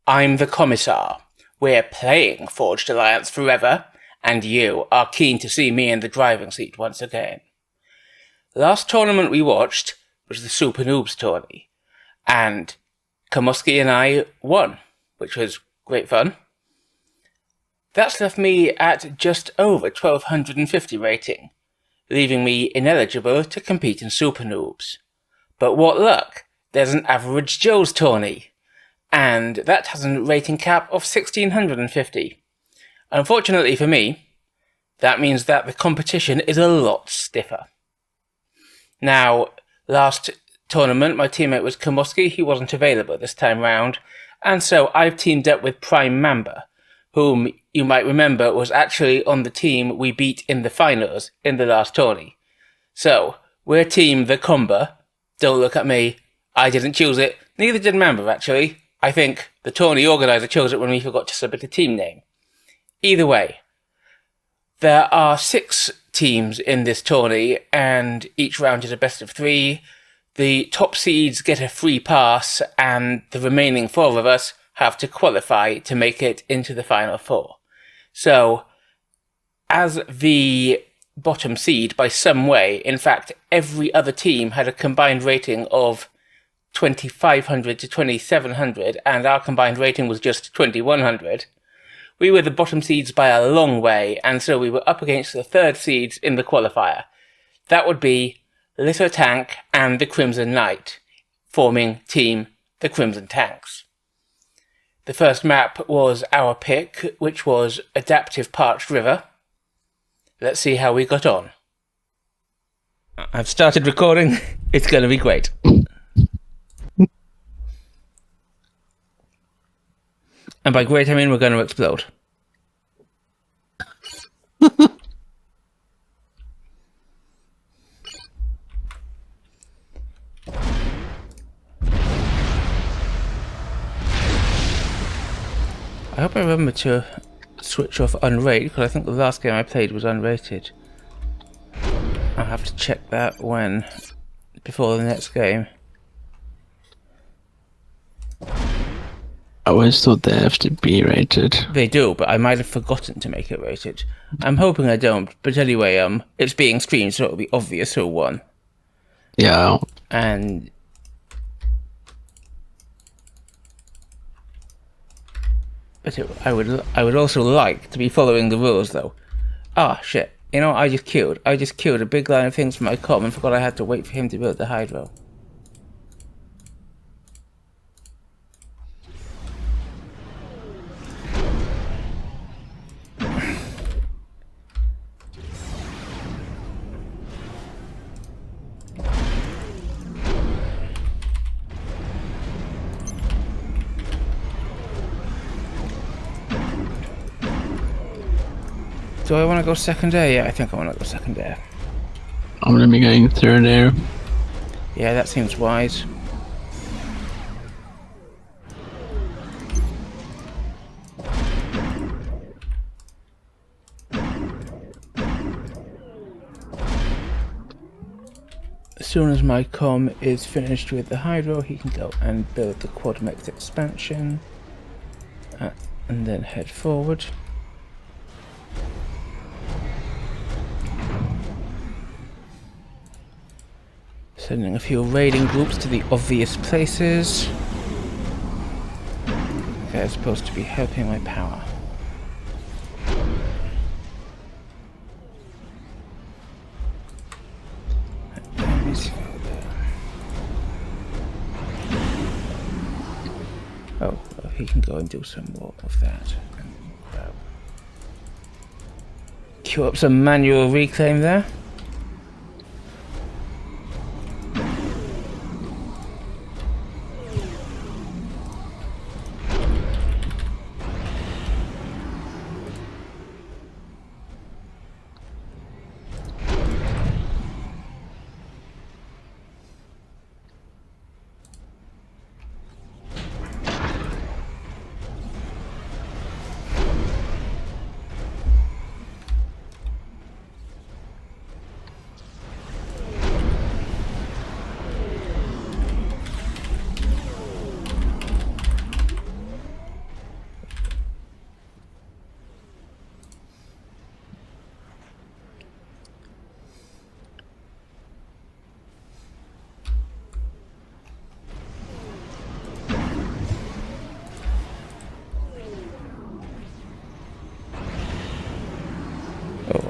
I'm the Commissar. We're playing Forged Alliance forever, and you are keen to see me in the driving seat once again. Last tournament we watched was the Super Noobs tourney, and Kamoski and I won, which was great fun. That's left me at just over 1250 rating, leaving me ineligible to compete in Super Noobs. But what luck, there's an Average Joe's tourney, and that has a rating cap of 1650. Unfortunately for me, that means that the competition is a lot stiffer. Now, last tournament my teammate was Kamoski, he wasn't available this time round, and so I've teamed up with Prime Mamba, whom you might remember was actually on the team we beat in the finals in the last tourney. So, we're Team TheCommissar. Don't look at me, I didn't choose it, neither did Mamba actually. I think the tourney organiser chose it when we forgot to submit a team name. Either way, there are 6 teams in this tourney, and each round is a best of 3. The top seeds get a free pass, and the remaining 4 of us have to qualify to make it into the final 4. So, as the bottom seed by some way, in fact, every other team had a combined rating of 2500 to 2700, and our combined rating was just 2100. We were the bottom seeds by a long way, and so we were up against the 3rd seeds in the qualifier. That would be Little Tank and the Crimson Knight, forming Team the Crimson Tanks. The first map was our pick, which was Adaptive Parched River. Let's see how we got on. I've started recording. It's going to be great. And by great, I mean we're going to explode. I hope I remember to switch off unrated, because I think the last game I played was unrated. I'll have to check that before the next game. I always thought they have to be rated. They do, but I might have forgotten to make it rated. I'm hoping I don't, but anyway, it's being streamed, so it'll be obvious who won. Yeah. And but I would also like to be following the rules, though. Ah, shit. You know what I just killed? I just killed a big line of things for my comm and forgot I had to wait for him to build the hydro. Do I want to go second air? Yeah, I think I want to go second air. I'm going to be going third air. Yeah, that seems wise. As soon as my comm is finished with the hydro, he can go and build the quad mech expansion. And then head forward. Sending a few raiding groups to the obvious places. They're supposed to be helping my power. Oh, well, he can go and do some more of that. Queue up some manual reclaim there.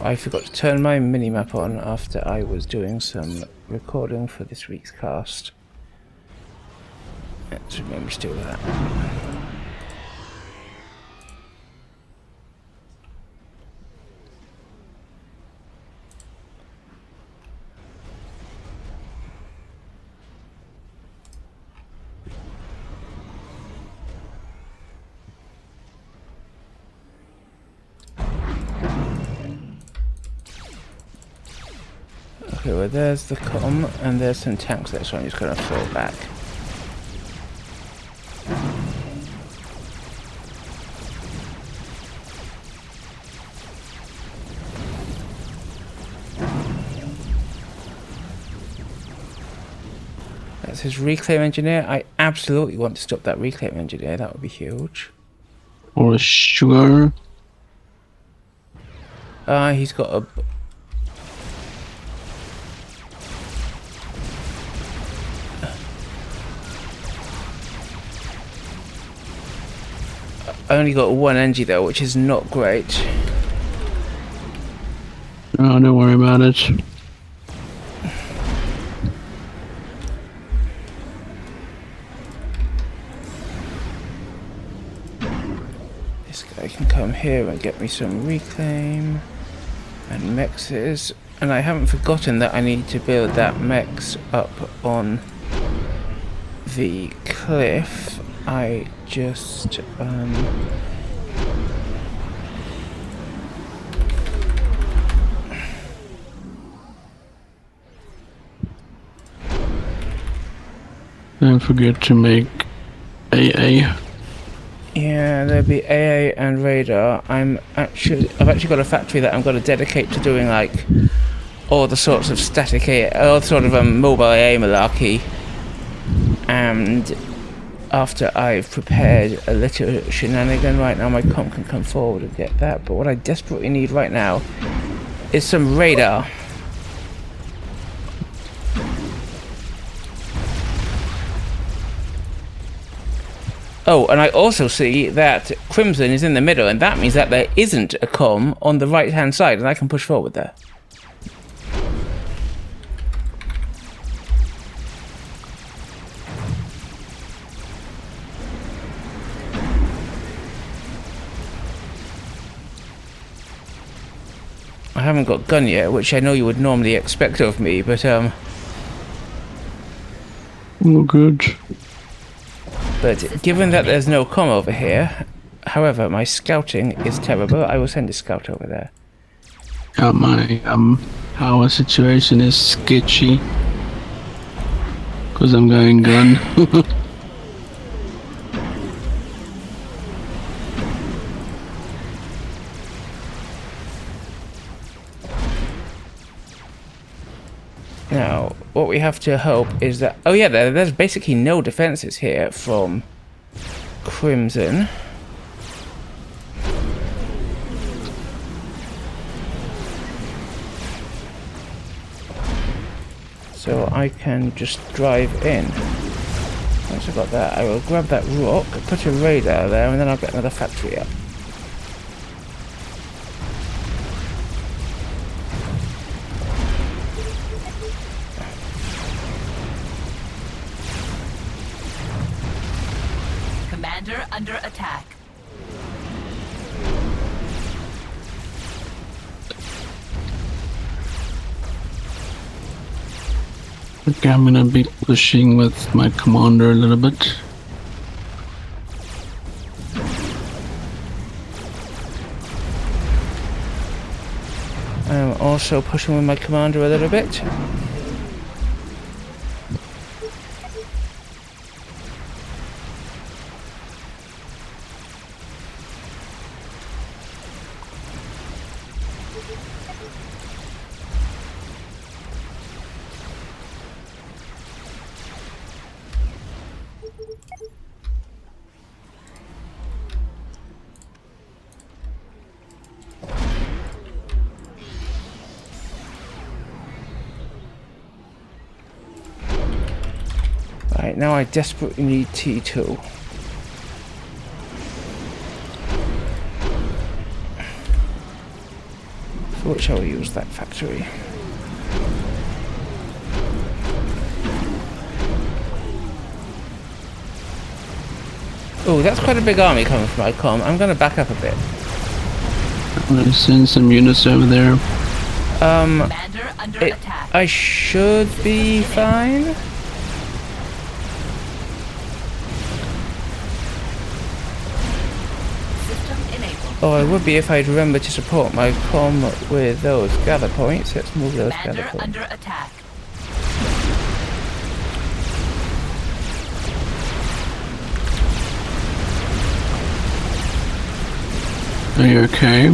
I forgot to turn my minimap on after I was doing some recording for this week's cast. Let's remember to do that. Okay, well there's the comm, and there's some tanks there, so I'm just going to fall back. That's his reclaim engineer. I absolutely want to stop that reclaim engineer, that would be huge. For sure. He's got a... I only got one engie though, which is not great. Oh, don't worry about it. This guy can come here and get me some reclaim and mexes. And I haven't forgotten that I need to build that mex up on the cliff. I just Don't forget to make AA. yeah, there'll be AA and radar. I've actually got a factory that I'm going to dedicate to doing like all the sorts of static AA, all sort of mobile AA malarkey. And after I've prepared a little shenanigan, right now my comp can come forward and get that. But what I desperately need right now is some radar. Oh, and I also see that Crimson is in the middle, and that means that there isn't a comm on the right-hand side, and I can push forward there. I haven't got gun yet, which I know you would normally expect of me, but Oh, good. But given that there's no comm over here, however, my scouting is terrible. I will send a scout over there. Yeah, my power situation is sketchy. Cause I'm going gun. Now, what we have to hope is that... Oh yeah, there's basically no defences here from Crimson. So I can just drive in. Once I've got that, I will grab that rock, put a radar there, and then I'll get another factory up. Commander under attack. Okay, I'm gonna be pushing with my commander a little bit. I'm also pushing with my commander a little bit. Right, now I desperately need T2. For which I will use that factory. Oh, that's quite a big army coming from ICOM. I'm going to back up a bit. I'm gonna send some units over there. Commander under attack. I should be fine. System enabled. Oh, I would be if I'd remember to support my com with those gather points. Let's move those gather Commander points. under attack. Are you okay?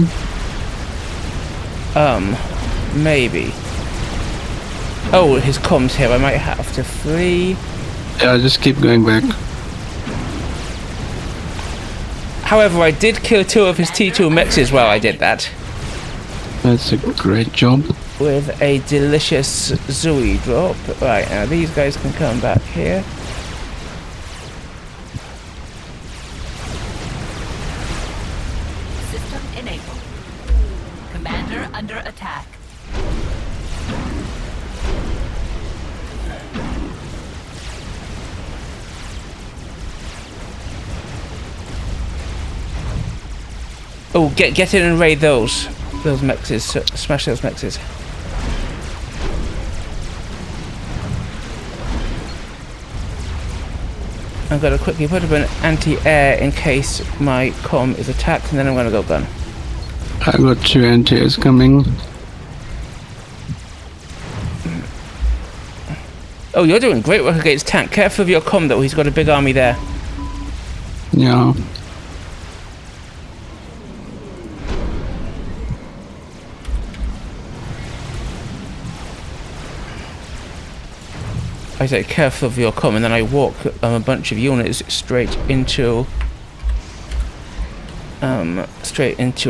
Maybe. Oh, his com's here. I might have to flee. Yeah, just keep going back. However, I did kill 2 of his T2 mexes while I did that. That's a great job. With a delicious Zooey drop. Right, now these guys can come back here. System enabled. Commander under attack. Oh, get in and raid those mexes. Smash those mexes. I'm gonna quickly put up an anti-air in case my com is attacked, and then I'm gonna go gun. I got 2 anti-airs coming. Oh, you're doing great work against tank. Careful of your com though, he's got a big army there. Yeah. I say careful of your com, and then I walk a bunch of units straight into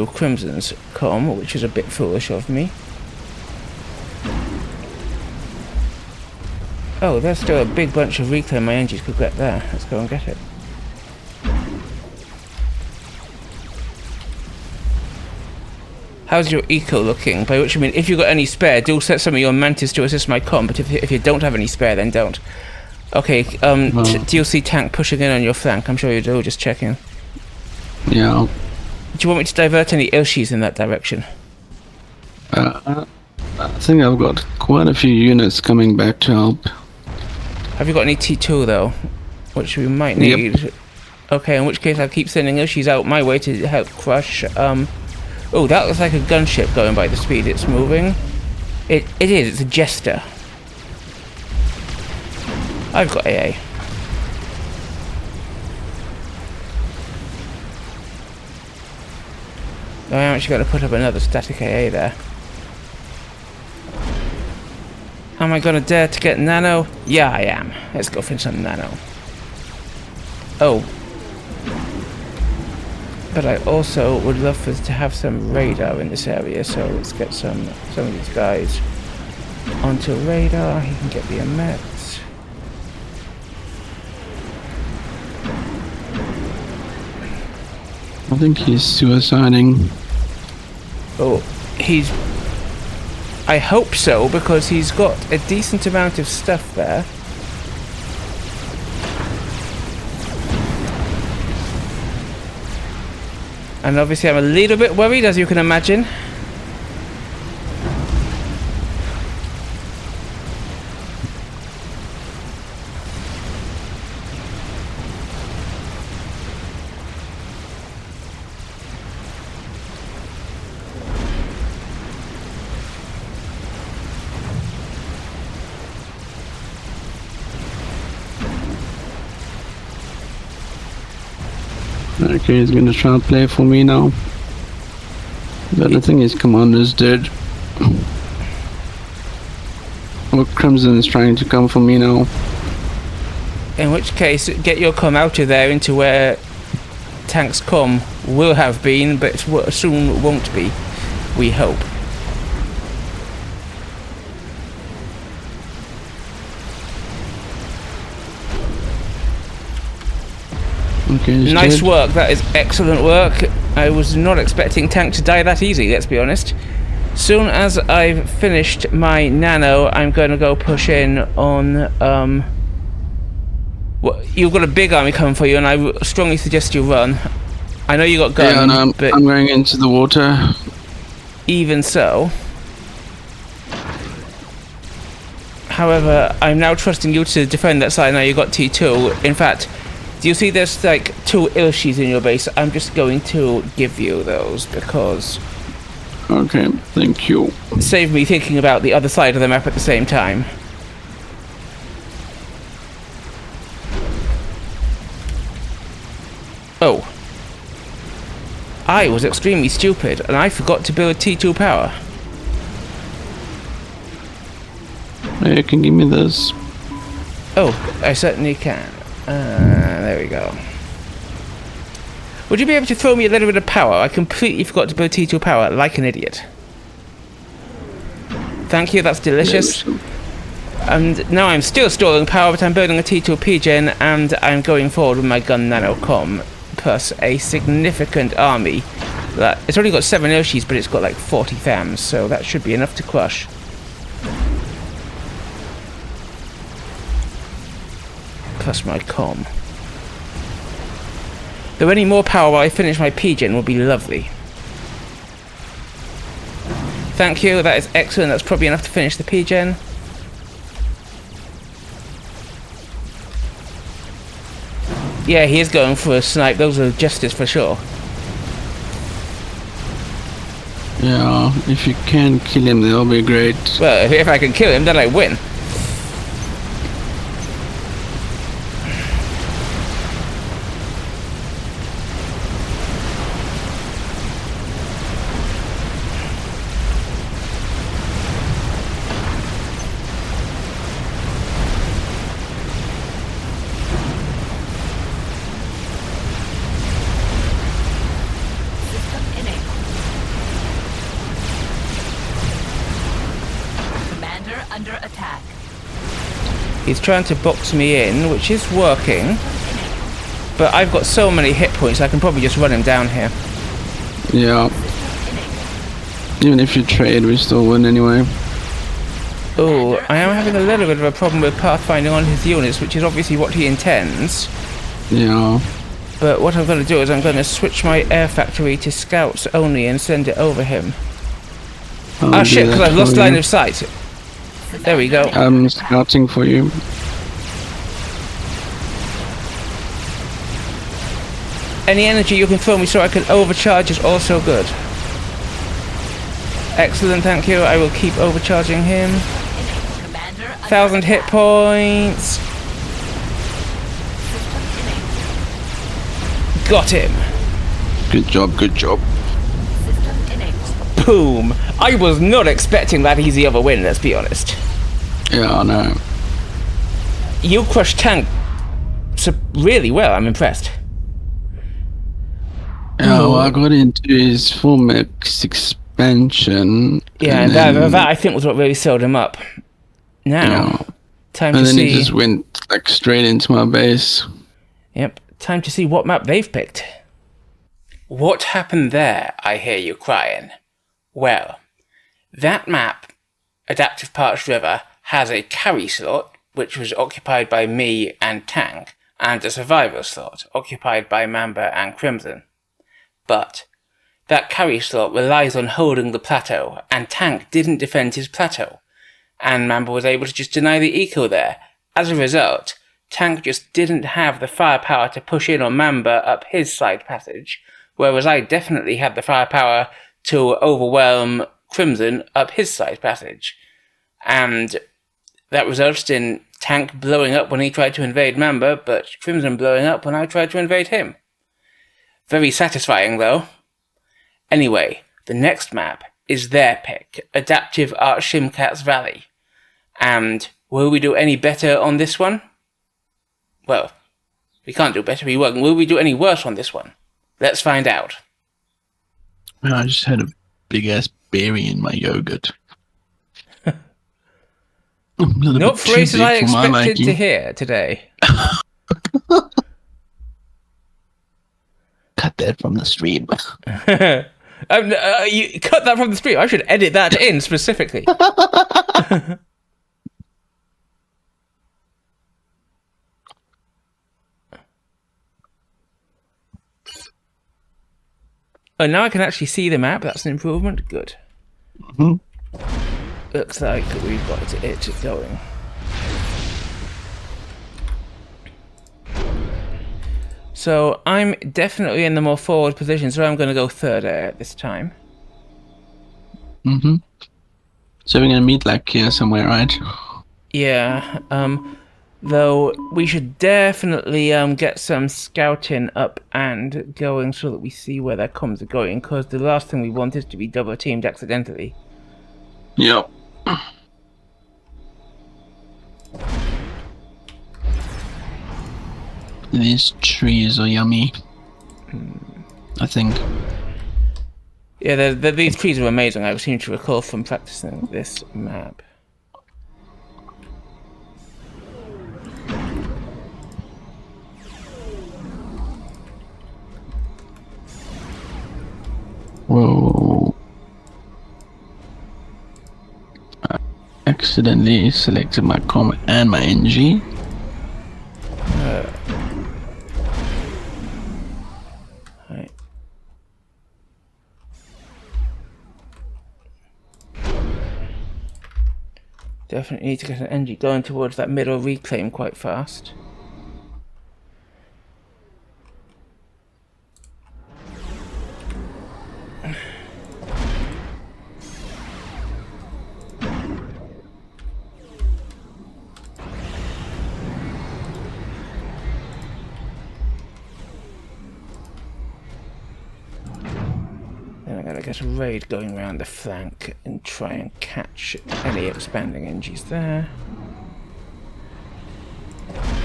Crimson's com, which is a bit foolish of me. Oh, there's still a big bunch of reclaim my engines could get there. Let's go and get it. How's your eco looking? By which I mean, if you've got any spare, do set some of your mantis to assist my com, but if you don't have any spare, then don't. Okay, do you see tank pushing in on your flank? I'm sure you do, just checking. Yeah. Do you want me to divert any Ilshis in that direction? I think I've got quite a few units coming back to help. Have you got any T2 though? Which we might need. Yep. Okay, in which case I'll keep sending Ilshis out my way to help crush, oh, that looks like a gunship going by the speed it's moving. It is, it's a Jester. I've got AA. I am actually going to put up another static AA there. Am I going to dare to get nano? Yeah, I am. Let's go for some nano. Oh. But I also would love for us to have some radar in this area, so let's get some of these guys onto radar. He can get the emets. I think he's suiciding. Oh, he's... I hope so, because he's got a decent amount of stuff there. And obviously I'm a little bit worried, as you can imagine. Okay, he's gonna try and play for me now. But I think his commander's dead. Well, Crimson is trying to come for me now. In which case, get your com out of there into where tank's com will have been, but soon won't be, we hope. Okay, nice work, that is excellent work. I was not expecting tank to die that easy, let's be honest. Soon as I've finished my nano, I'm going to go push in on, well, you've got a big army coming for you, and I strongly suggest you run. I know you got guns, Yeah, no, but I'm going into the water. even so. However, I'm now trusting you to defend that side. Now you've got T2. In fact, do you see there's like 2 Ilshis in your base? I'm just going to give you those because... Okay, thank you. save me thinking about the other side of the map at the same time. Oh. I was extremely stupid, and I forgot to build T2 power. Hey, you can give me this. Oh, I certainly can. There we go. Would you be able to throw me a little bit of power? I completely forgot to build T2 power, like an idiot. Thank you, that's delicious. And now I'm still storing power, but I'm building a T2 PGen, and I'm going forward with my gun nanocom, plus a significant army. It's only got 7 Ilshis, but it's got like 40 FAMs, so that should be enough to crush. Plus my com. Though any more power while I finish my PGen will be lovely. Thank you, that is excellent. That's probably enough to finish the PGen. Yeah, he is going for a snipe. Those are justice for sure. Yeah, if you can kill him, that'll be great. Well, if I can kill him, then I win. Under attack. He's trying to box me in, which is working. But I've got so many hit points, I can probably just run him down here. Yeah. Even if you trade, we still win anyway. Oh, I am having a little bit of a problem with pathfinding on his units, which is obviously what he intends. Yeah. But what I'm going to do is I'm going to switch my air factory to scouts only and send it over him. Ah shit, because I've lost line of sight. There we go. I'm scouting for you. Any energy you can throw me so I can overcharge is also good. Excellent, thank you. I will keep overcharging him. 1,000 hit points. Got him. Good job, good job. Boom. I was not expecting that easy of a win, let's be honest. Yeah, I know. You crushed tank really well, I'm impressed. Yeah, well, I got into his full mix expansion. Yeah, and that I think was what really sold him up. Now, time to see... And then he just went like straight into my base. Yep, time to see what map they've picked. What happened there, I hear you crying? Well, that map, Adaptive Parched River, has a carry slot, which was occupied by me and Tank, and a survivor slot, occupied by Mamba and Crimson. But that carry slot relies on holding the plateau, and Tank didn't defend his plateau, and Mamba was able to just deny the eco there. As a result, Tank just didn't have the firepower to push in on Mamba up his side passage, whereas I definitely had the firepower to overwhelm Crimson up his side passage. And that resulted in Tank blowing up when he tried to invade Mamba, but Crimson blowing up when I tried to invade him. Very satisfying, though. Anyway, the next map is their pick, Adaptive Arch Shimcats Valley. And will we do any better on this one? Well, we can't do better, we won't. Will we do any worse on this one? Let's find out. I just had a big ass berry in my yogurt. Not phrases I expected to hear today. Cut that from the stream. You cut that from the stream. I should edit that in specifically. Oh, now I can actually see the map. That's an improvement. Good. Looks like we've got it going. So I'm definitely in the more forward position, so I'm going to go third air this time. So we're gonna meet like here somewhere, right? Yeah. Though we should definitely get some scouting up and going so that we see where their comms are going, because the last thing we want is to be double teamed accidentally. Yep. These trees are yummy. I think. Yeah, these trees are amazing. I seem to recall from practicing this map. Whoa. I accidentally selected my comm and my NG. Right. Definitely need to get an NG going towards that middle reclaim quite fast. Then I'm going to get a raid going around the flank and try and catch any expanding NGs there.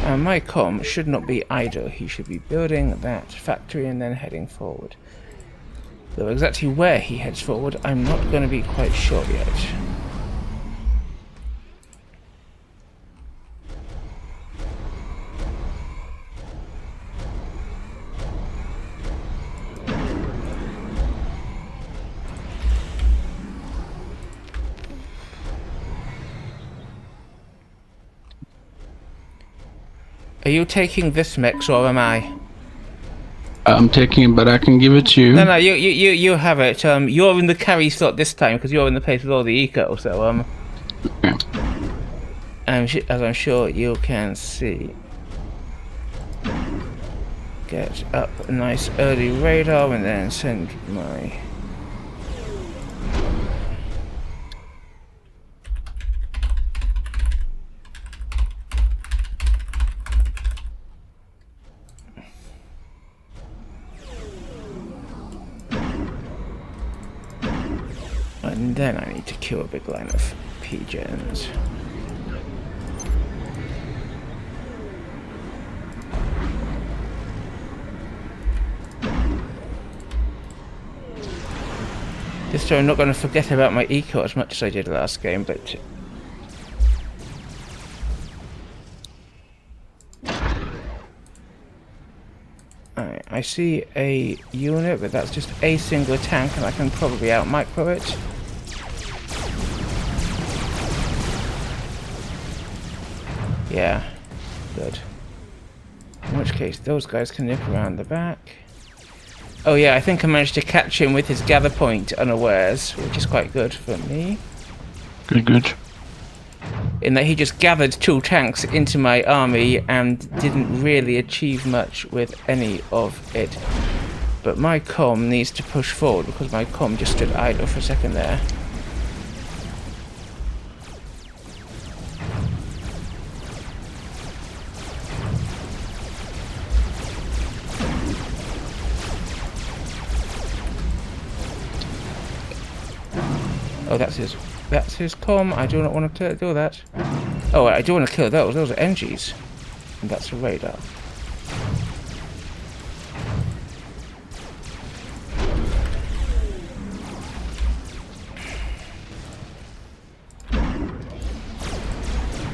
And my comm should not be idle. He should be building that factory and then heading forward. Though exactly where he heads forward, I'm not going to be quite sure yet. Are you taking this mix or am I? I'm taking it, but I can give it to you. No, you have it. You're in the carry slot this time because you're in the place with all the eco. So Okay. as I'm sure you can see, get up a nice early radar and then send my. And then I need to kill a big line of P-gens. This time I'm not going to forget about my eco as much as I did last game, but... Alright, I see a unit, but that's just a single tank and I can probably out-micro it. Yeah, good. In which case, those guys can nip around the back. Oh yeah, I think I managed to catch him with his gather point unawares, which is quite good for me. Good. In that he just gathered 2 tanks into my army and didn't really achieve much with any of it. But my comm needs to push forward because my comm just stood idle for a second there. Oh, that's his comm. I do not want to do that. Oh, I do want to kill those. Those are NGs. And that's a radar.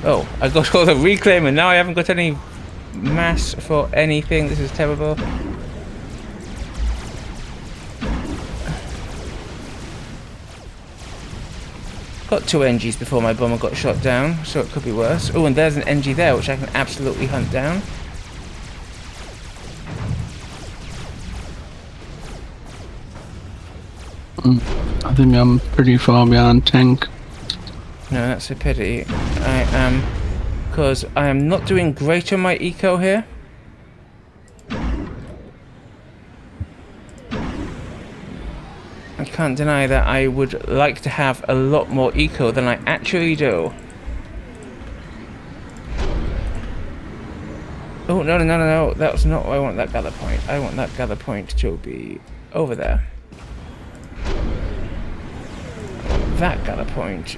Oh, I got all the reclaim and now I haven't got any mass for anything. This is terrible. Got 2 NGs before my bomber got shot down, so it could be worse. Oh, and there's an NG there, which I can absolutely hunt down. I think I'm pretty far behind tank. No, that's a pity. I am... because I am not doing great on my eco here. I can't deny that I would like to have a lot more eco than I actually do. Oh, no. That's not what I want that gather point. I want that gather point to be over there. I want that gather point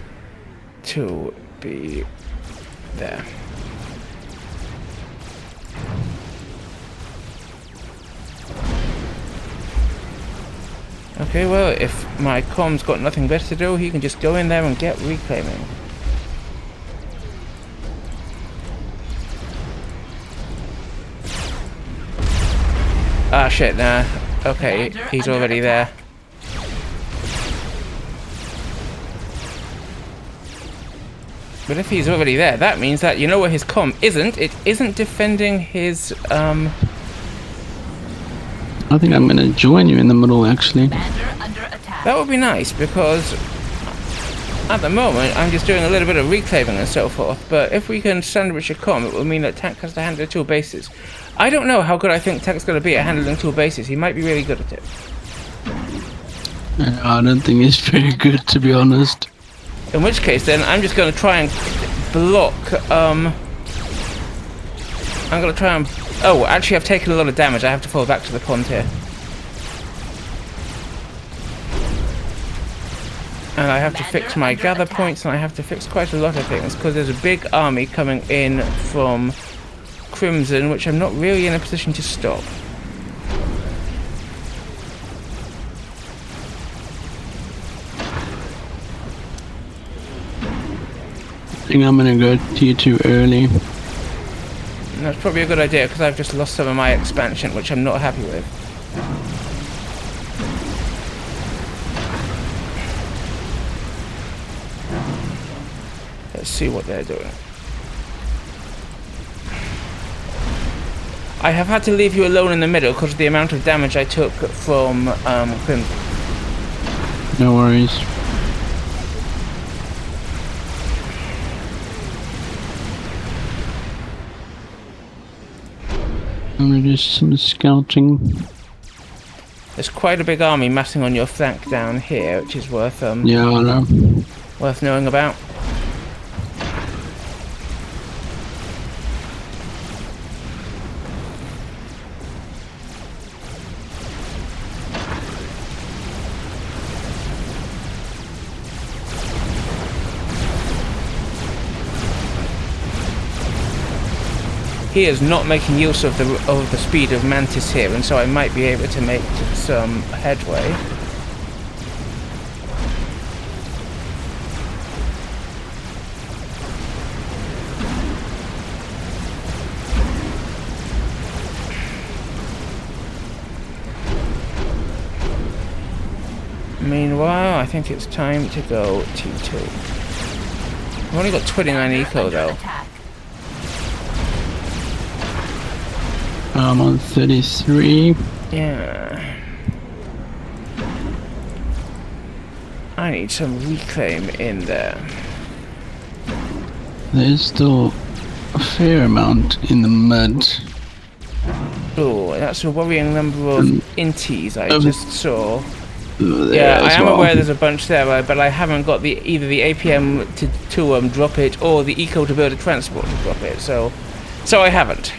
to be there. Okay, well, if my comm's got nothing better to do, he can just go in there and get reclaiming. Ah, shit, nah. Okay, he's already there. But if he's already there, that means that you know where his comm isn't. It isn't defending his, I think I'm gonna join you in the middle, actually. Commander under attack. That would be nice, because at the moment I'm just doing a little bit of reclaiming and so forth, but if we can sandwich a comm, it will mean that Tank has to handle 2 bases. I don't know how good I think Tank's going to be at handling 2 bases. He might be really good at it. I don't think it's very good, to be honest. In which case, then, I'm just going to try and block, I'm going to try and... Oh, actually, I've taken a lot of damage. I have to fall back to the pond here. And I have to fix my gather points, and I have to fix quite a lot of things, because there's a big army coming in from Crimson, which I'm not really in a position to stop. I think I'm gonna go tier 2 early. And that's probably a good idea, because I've just lost some of my expansion, which I'm not happy with. Let's see what they're doing. I have had to leave you alone in the middle because of the amount of damage I took from Crimson. No worries. I'm gonna do some scouting. There's quite a big army massing on your flank down here, which is worth Yeah, I know. worth knowing about. He is not making use of the speed of Mantis here, and so I might be able to make some headway. Meanwhile, I think it's time to go T2. I've only got 29 eco though. I'm on 33. Yeah. I need some reclaim in there. There's still a fair amount in the mud. Oh, that's a worrying number of inties I just saw. There Yeah, I as am well. aware there's a bunch there, but I haven't got either the APM to drop it or the eco to build a transport to drop it, so I haven't.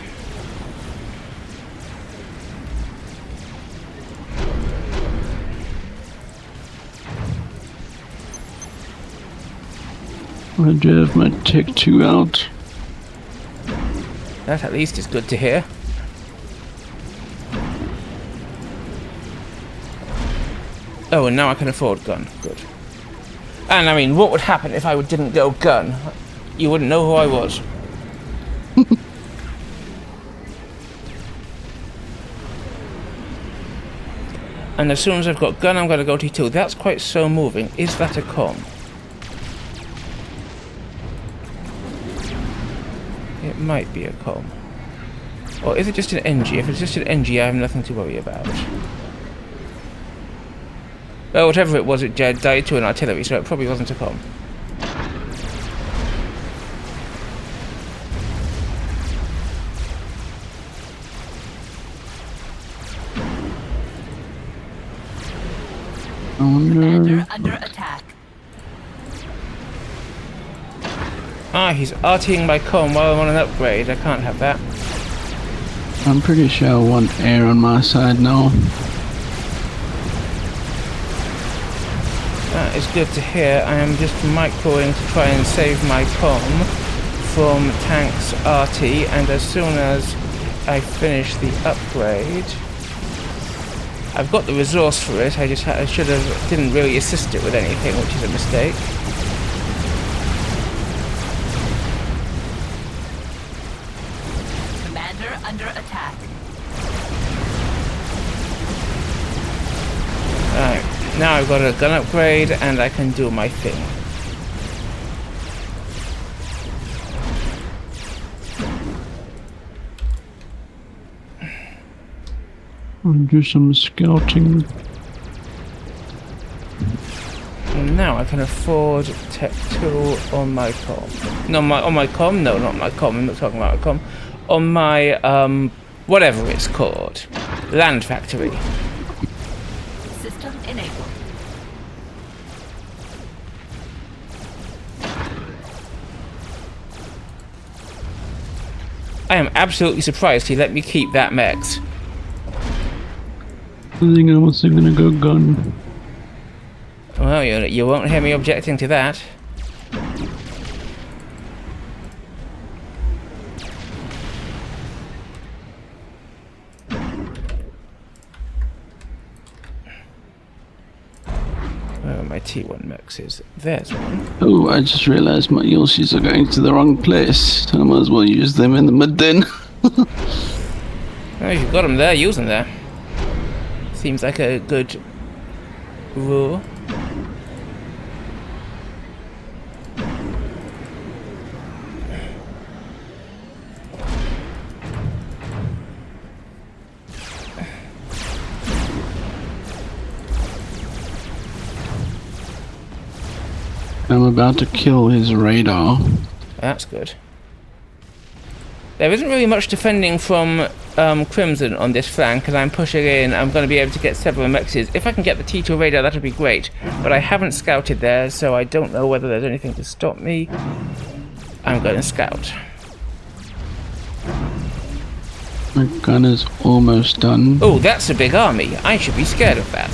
I do have my Tech 2 out. That at least is good to hear. Oh, and now I can afford gun. Good. And I mean, what would happen if I didn't go gun? You wouldn't know who I was. And as soon as I've got gun, I'm going to go T2. That's quite slow moving. Is that a comm? It might be a comm. Or is it just an NG? If it's just an NG, I have nothing to worry about. Well, whatever it was, it died to an artillery, so it probably wasn't a comm. Commander under attack. Ah, he's RTing my comm while I'm on an upgrade. I can't have that. I'm pretty sure I want air on my side now. That is good to hear. I am just microing to try and save my comm from tank's RT, and as soon as I finish the upgrade, I've got the resource for it. I didn't really assist it with anything, which is a mistake. Commander under attack. Right, now I've got a gun upgrade and I can do my thing. I'll do some scouting. And now I can afford Tech 2 on my comm. No, on my comm? No, not my comm. I'm not talking about my comm. On my, whatever it's called. Land factory. System enabled. I am absolutely surprised he let me keep that mechs. I think I was gonna go gun. Well, you won't hear me objecting to that. Where are my T1 mechs is? There's one. Oh, I just realized my Yoshis are going to the wrong place. I might as well use them in the mid then. Oh, you've got them there, use them there. Seems like a good rule. I'm about to kill his radar. That's good. There isn't really much defending from Crimson on this flank, and I'm pushing in. I'm going to be able to get several mexes. If I can get the T2 radar, that would be great. But I haven't scouted there, so I don't know whether there's anything to stop me. I'm going to scout. My gun is almost done. Oh, that's a big army. I should be scared of that.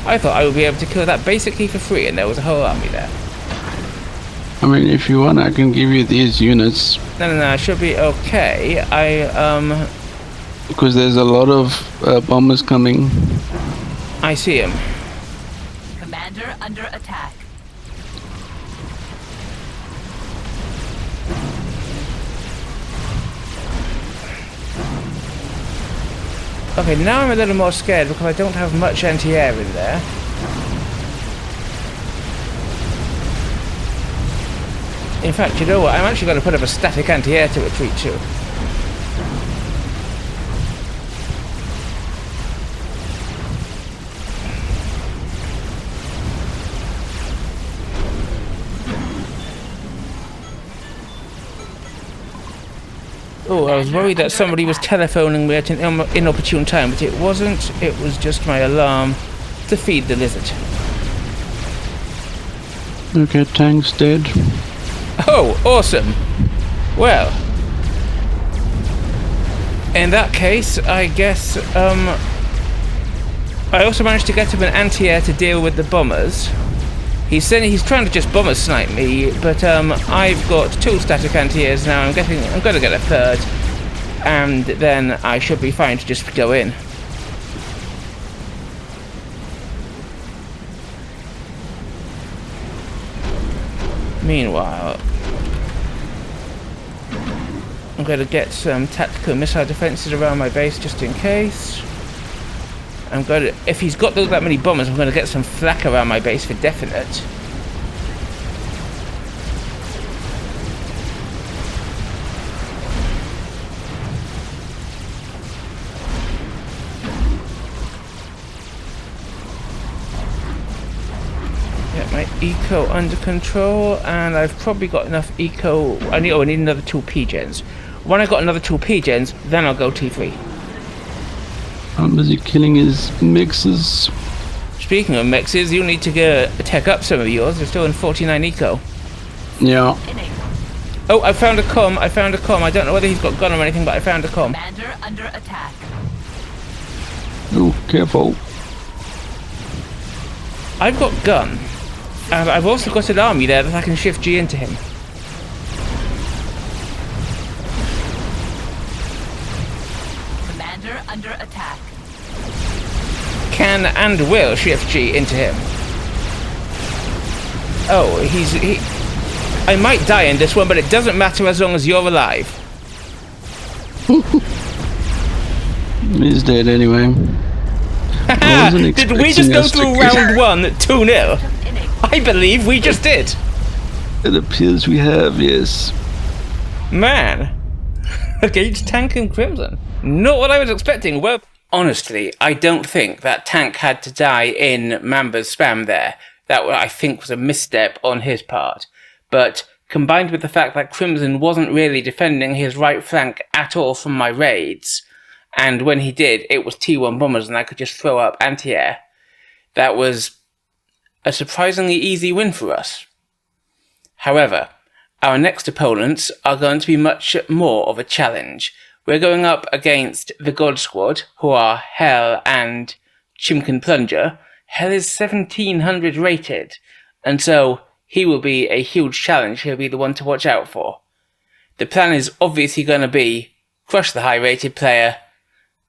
I thought I would be able to kill that basically for free, and there was a whole army there. I mean, if you want, I can give you these units. No, I should be okay. Because there's a lot of bombers coming. I see him. Commander under attack. Okay, now I'm a little more scared because I don't have much anti-air in there. In fact, you know what? I'm actually going to put up a static anti-air to retreat to. Oh, I was worried that somebody was telephoning me at an inopportune time, but it wasn't. It was just my alarm to feed the lizard. Okay, tank's dead. Oh, awesome. Well, in that case, I guess, I also managed to get him an anti-air to deal with the bombers. He's saying he's trying to just bomber snipe me, but I've got 2 static anti-airs now. I'm going to get a 3rd, and then I should be fine to just go in. Meanwhile, I'm going to get some tactical missile defenses around my base just in case. I'm going to, if he's got that many bombers, I'm going to get some flak around my base for definite. eco under control, and I've probably got enough eco. I need another 2 P-gens. When I got another 2 P-gens, then I'll go T3. I'm busy killing his mixes. Speaking of mixes, you need to tech up some of yours. They're still in 49 eco. Yeah. Enabled. Oh, I found a comm. I don't know whether he's got gun or anything, but I found a comm. Commander under attack. Oh, careful. I've got gun. And I've also got an army there that I can shift G into him. Commander under attack. Can and will shift G into him. Oh, I might die in this one, but it doesn't matter as long as you're alive. He's dead anyway. Did we just go through round 1 2-0? I believe we just did. It appears we have, yes. Man. Against Tank and Crimson. Not what I was expecting. Well, honestly, I don't think that Tank had to die in Mamba's spam there. That, I think, was a misstep on his part. But combined with the fact that Crimson wasn't really defending his right flank at all from my raids, and when he did, it was T1 bombers and I could just throw up anti-air, that was a surprisingly easy win for us. However, our next opponents are going to be much more of a challenge. We're going up against the God Squad, who are Hell and Chimkin Plunger. Hell is 1700 rated, and so he will be a huge challenge. He'll be the one to watch out for. The plan is obviously going to be crush the high-rated player,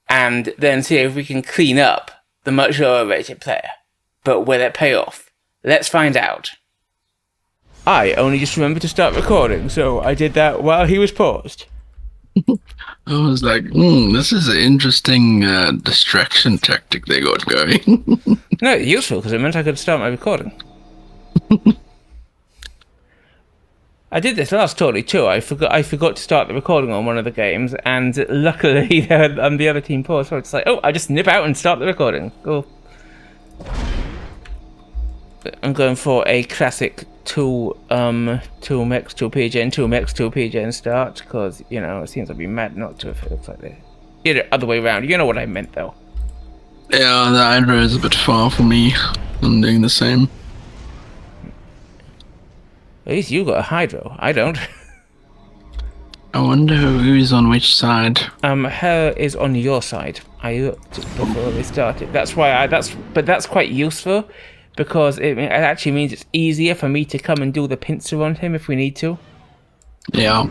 and then see if we can clean up the much lower-rated player. But will it pay off? Let's find out. I only just remembered to start recording, so I did that while he was paused. I was like, this is an interesting distraction tactic they got going. No, useful, because it meant I could start my recording. I did this last tourney too. I forgot to start the recording on one of the games, and luckily the other team paused, so it's like, oh, I just nip out and start the recording. Cool. I'm going for a classic 2 mech, 2 PGen, 2 mech, 2 PGen start, because, you know, it seems I'd be mad not to if it looks like this. Either other way around, you know what I meant though. Yeah, the Hydra is a bit far for me. I'm doing the same. At least you got a Hydro. I don't. I wonder who's on which side. Her is on your side. I looked before we started. That's why but that's quite useful, because it actually means it's easier for me to come and do the pincer on him if we need to. Yeah.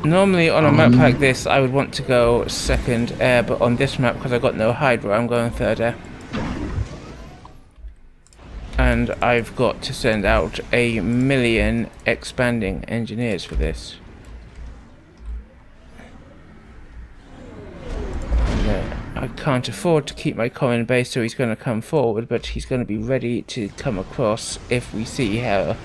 Normally on a map like this I would want to go second air, but on this map, because I got no Hydra, I'm going third air. And I've got to send out 1,000,000 expanding engineers for this. I can't afford to keep my common base, so he's going to come forward, but he's going to be ready to come across if we see how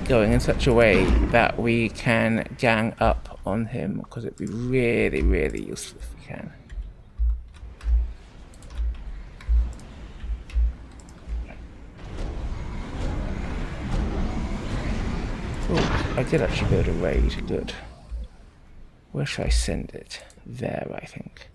going in such a way that we can gang up on him, because it'd be really, really useful if we can. Oh, I did actually build a raid. Good. Where should I send it? There, I think.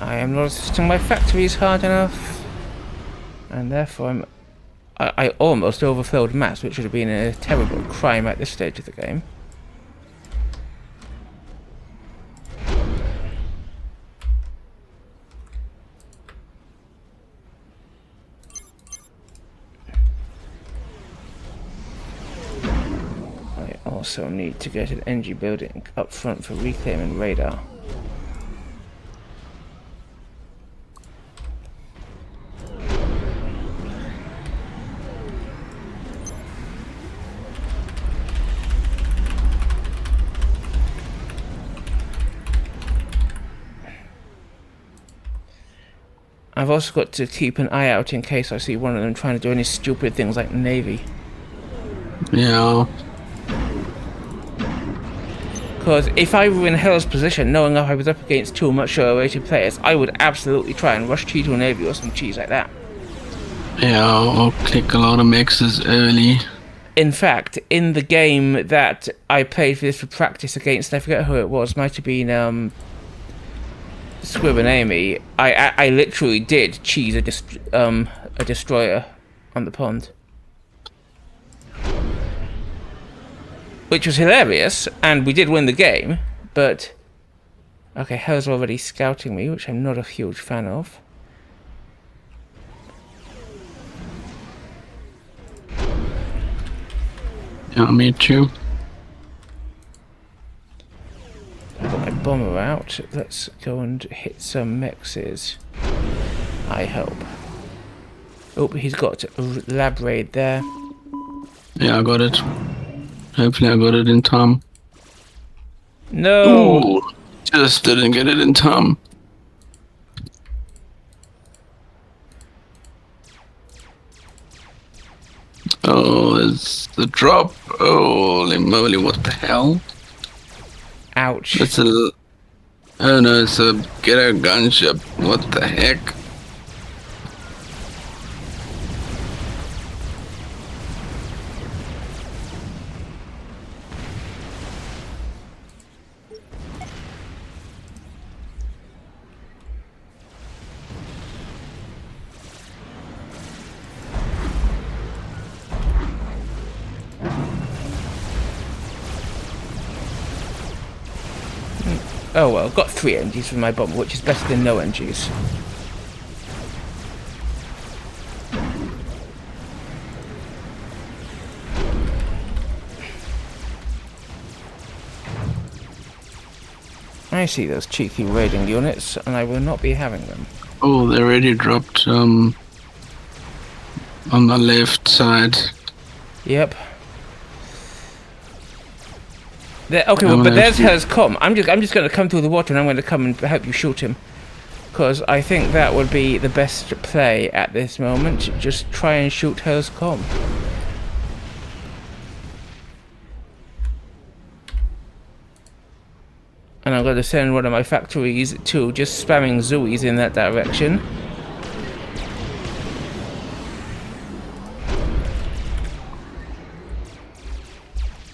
I am not assisting my factories hard enough. And therefore I almost overfilled mass, which would have been a terrible crime at this stage of the game. I also need to get an NG building up front for reclaiming radar. I've also got to keep an eye out in case I see one of them trying to do any stupid things like the Navy. Yeah. Because if I were in Hell's position, knowing I was up against two much lower rated players, I would absolutely try and rush Cheeto Navy or some cheese like that. Yeah, I'll click a lot of mixes early. In fact, in the game that I played for this for practice against, I forget who it was, might have been Squib and Amy, I literally did cheese a destroyer on the pond. Which was hilarious, and we did win the game, but... Okay, Hell's already scouting me, which I'm not a huge fan of. Yeah, me too. I've got my bomber out. Let's go and hit some mexes. I hope. Oh, he's got a lab raid there. Yeah, I got it. Hopefully I got it in time. No! Ooh, just didn't get it in time. Oh, there's the drop. Holy moly, what the hell? Ouch. That's a... Oh no, it's a ghetto gunship. What the heck? Oh well, got 3 MGs from my bomber, which is better than no MGs. I see those cheeky raiding units, and I will not be having them. Oh, they already dropped on the left side. Yep. There, okay, well, but there's SupCom. I'm just going to come through the water, and I'm going to come and help you shoot him, because I think that would be the best play at this moment. Just try and shoot SupCom. And I'm going to send one of my factories to just spamming Zooies in that direction.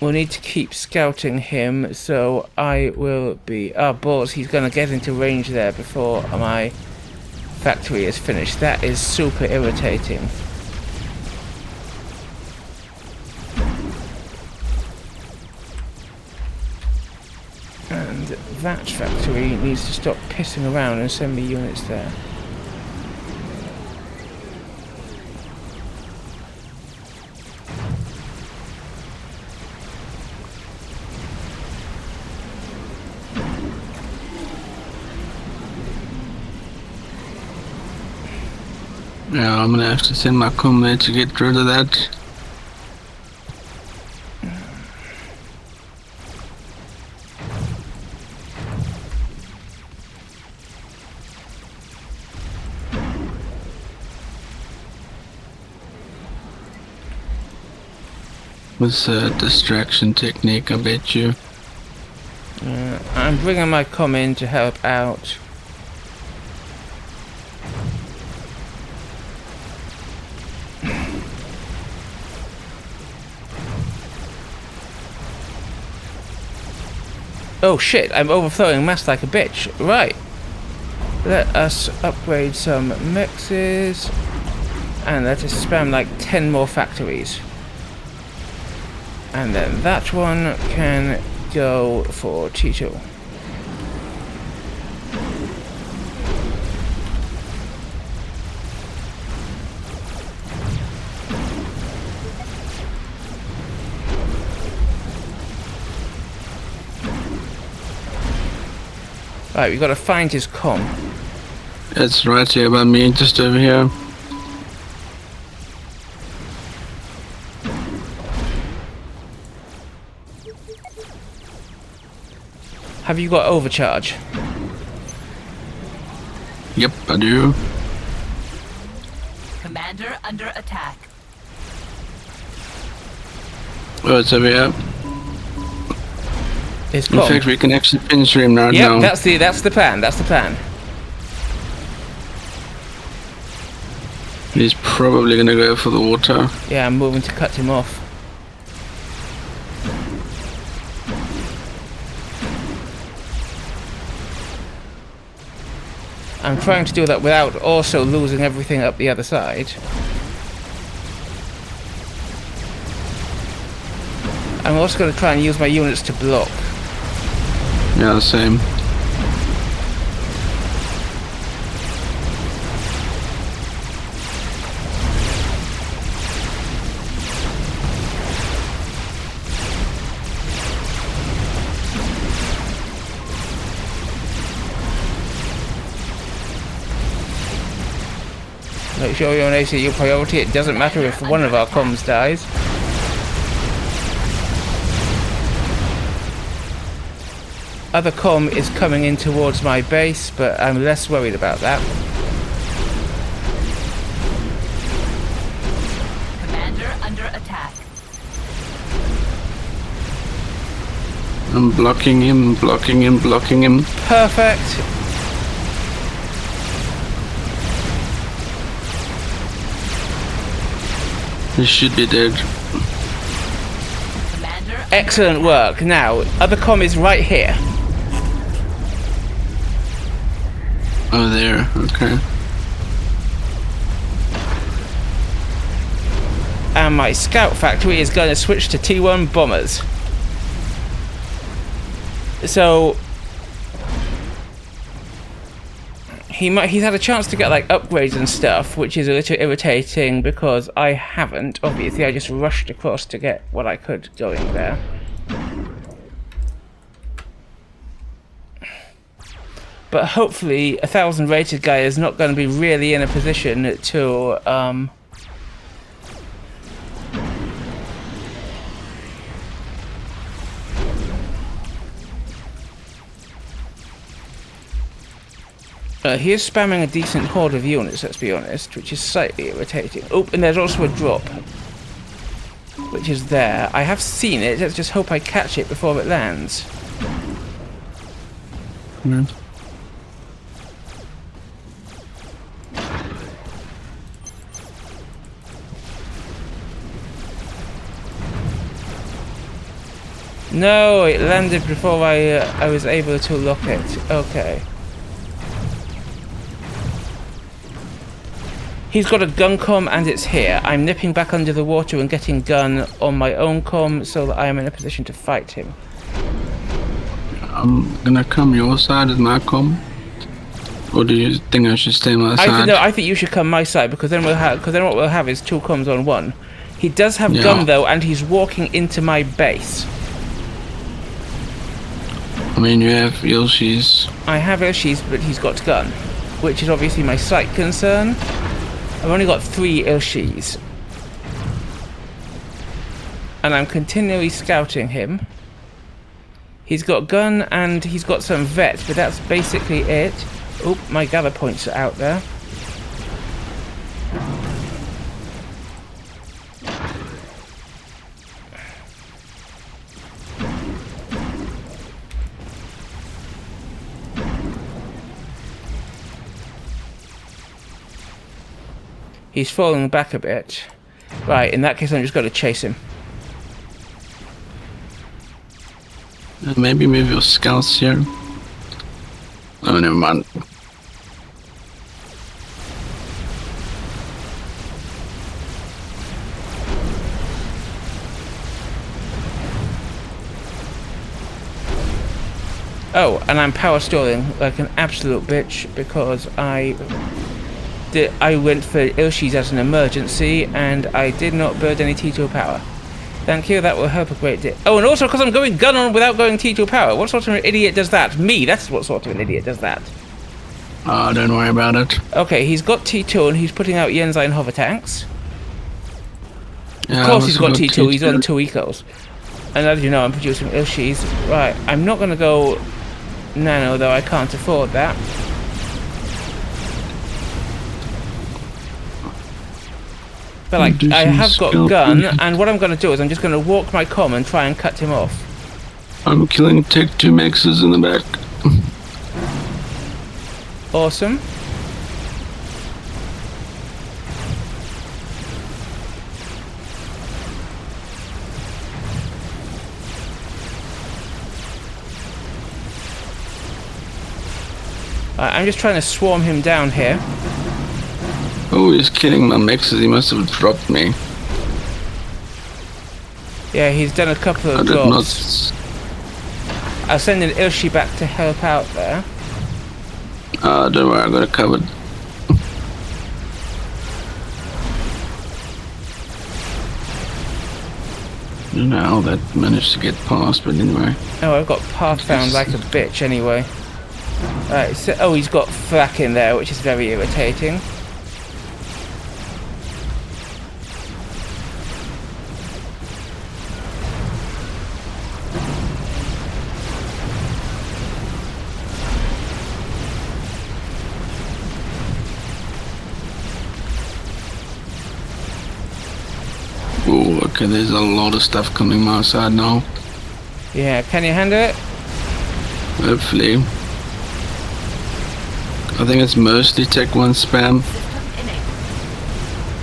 We'll need to keep scouting him, so I will be... Oh, balls, he's going to get into range there before my factory is finished. That is super irritating. And that factory needs to stop pissing around and send me units there. Yeah, I'm gonna have to send my comrade to get rid of that. With a distraction technique, I bet you. I'm bringing my comm in to help out. Oh shit, I'm overflowing mass like a bitch. Right. Let us upgrade some mixes. And let us spam like 10 more factories. And then that one can go for T2. Right, we've got to find his comm. It's right here by me, just over here. Have you got overcharge? Yep, I do. Commander under attack. Oh, it's over here. His In comm. fact, we can actually pin stream right Yep, now. that's the plan. That's the plan. He's probably gonna go for the water. Yeah, I'm moving to cut him off. I'm trying to do that without also losing everything up the other side. I'm also going to try and use my units to block. Yeah, the same. Make sure you're on ACU priority. It doesn't matter if one of our comms dies. Other comm is coming in towards my base, but I'm less worried about that. Commander under attack. I'm blocking him, blocking him, blocking him. Perfect. He should be dead. Commander. Excellent work. Now, other comm is right here. Oh, there. Okay. And my scout factory is going to switch to T1 bombers. So he's had a chance to get like upgrades and stuff, which is a little irritating because I haven't. Obviously, I just rushed across to get what I could going there. But hopefully, 1,000 rated guy is not going to be really in a position to he is spamming a decent horde of units, let's be honest, which is slightly irritating. Oh, and there's also a drop, which is there. I have seen it, let's just hope I catch it before it lands. Yeah. No, it landed before I was able to lock it. Okay. He's got a gun comm and it's here. I'm nipping back under the water and getting gun on my own comm so that I am in a position to fight him. I'm gonna come your side with my comm. Or do you think I should stay my side? I think you should come my side because then what we'll have is two comms on one. He does have gun though, and he's walking into my base. I mean, you have Ilshis. I have Ilshis, but he's got gun, which is obviously my slight concern. I've only got 3 Ilshis. And I'm continually scouting him. He's got gun and he's got some vet, but that's basically it. Oh, my gather points are out there. He's falling back a bit. Right, in that case I'm just going to chase him. Maybe move your scouts here. Oh, never mind. Oh, and I'm power stalling like an absolute bitch because I went for Ilshis as an emergency and I did not build any T2 power. Thank you, that will help a great deal. Oh, and also because I'm going gun on without going T2 power. What sort of an idiot does that? Me, that's what sort of an idiot does that. Don't worry about it. Okay, he's got T2 and he's putting out Yenzine hover tanks. Yeah, Of course he's got also T2, he's on 2 ecos. And as you know, I'm producing Ilshis. Right, I'm not going to go nano, though I can't afford that. But like, I have got gun, and what I'm going to do is I'm just going to walk my comm and try and cut him off. I'm killing Tech 2 Maxes in the back. Awesome. I'm just trying to swarm him down here. Oh, he's killing my Maxes. He must have dropped me. Yeah, he's done a couple of I did drops. not. I'll send an Ilshi back to help out there. Don't worry, I got it covered. I don't know how that managed to get past, but anyway. Oh, I've got path found like a bitch anyway. Right, so, oh, he's got flak in there, which is very irritating. Oh, okay, there's a lot of stuff coming my side now. Yeah, can you handle it? Hopefully. I think it's mostly Tech 1 spam. System enabled.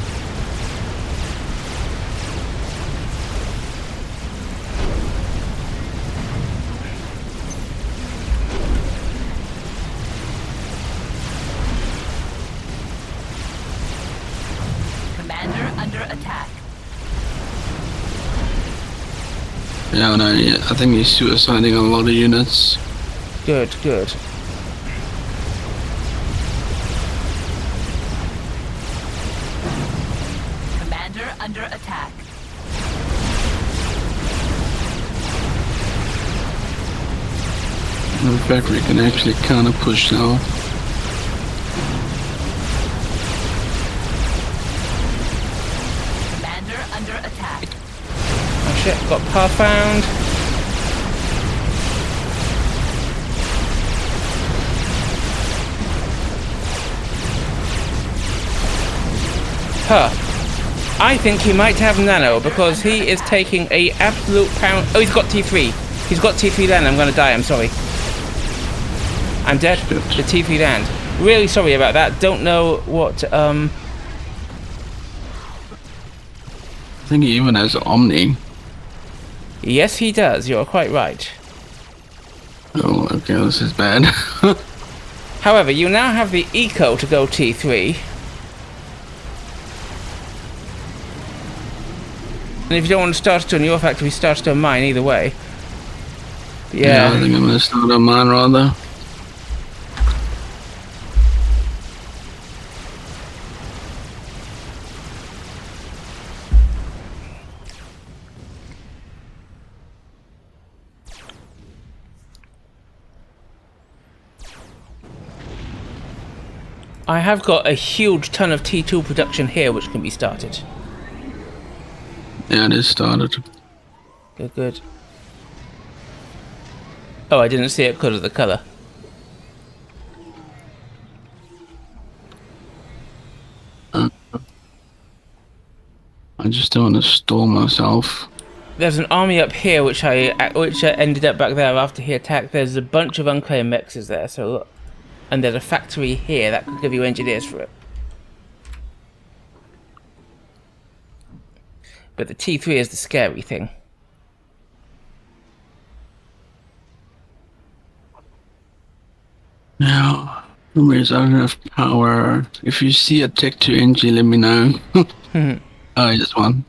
Commander under attack. Yeah, no, I think he's suiciding a lot of units. Good, good. Commander under attack. In fact, we can actually kind of push now. Commander under attack. Oh shit, got path found. Huh. I think he might have nano because he is taking a absolute pound. Oh, he's got T3. He's got T3 land. I'm gonna die. I'm sorry. I'm dead. Shit. The T3 land. Really sorry about that. Don't know what. I think he even has Omni. Yes, he does. You're quite right. Oh, okay, this is bad. However, you now have the eco to go T3. And if you don't want to start on your factory, start on mine, either way. Yeah, I Yeah. think I'm gonna start on mine rather. I have got a huge ton of T2 production here which can be started. Yeah, it is started. Good, good. Oh, I didn't see it because of the colour. I just don't want to stall myself. There's an army up here which ended up back there after he attacked. There's a bunch of unclaimed mexes there, so look. And there's a factory here that could give you engineers for it. But the T3 is the scary thing. Now, anyways, I don't have power. If you see a Tech 2 NG, let me know. Oh, just one.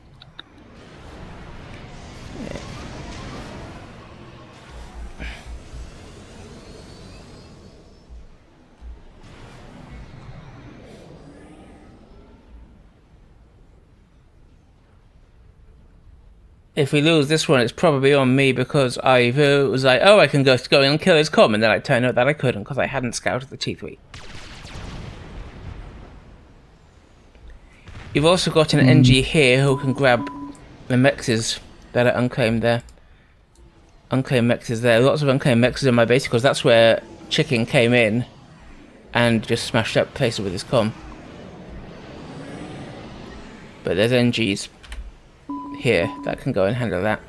If we lose this one, it's probably on me because I was like, oh, I can go in and kill his comm, and then I turned out that I couldn't because I hadn't scouted the T3. You've also got an NG here who can grab the mexes that are unclaimed there. Unclaimed mexes there. Lots of unclaimed mexes in my base because that's where Chicken came in and just smashed up places with his comm. But there's NGs here that can go and handle that.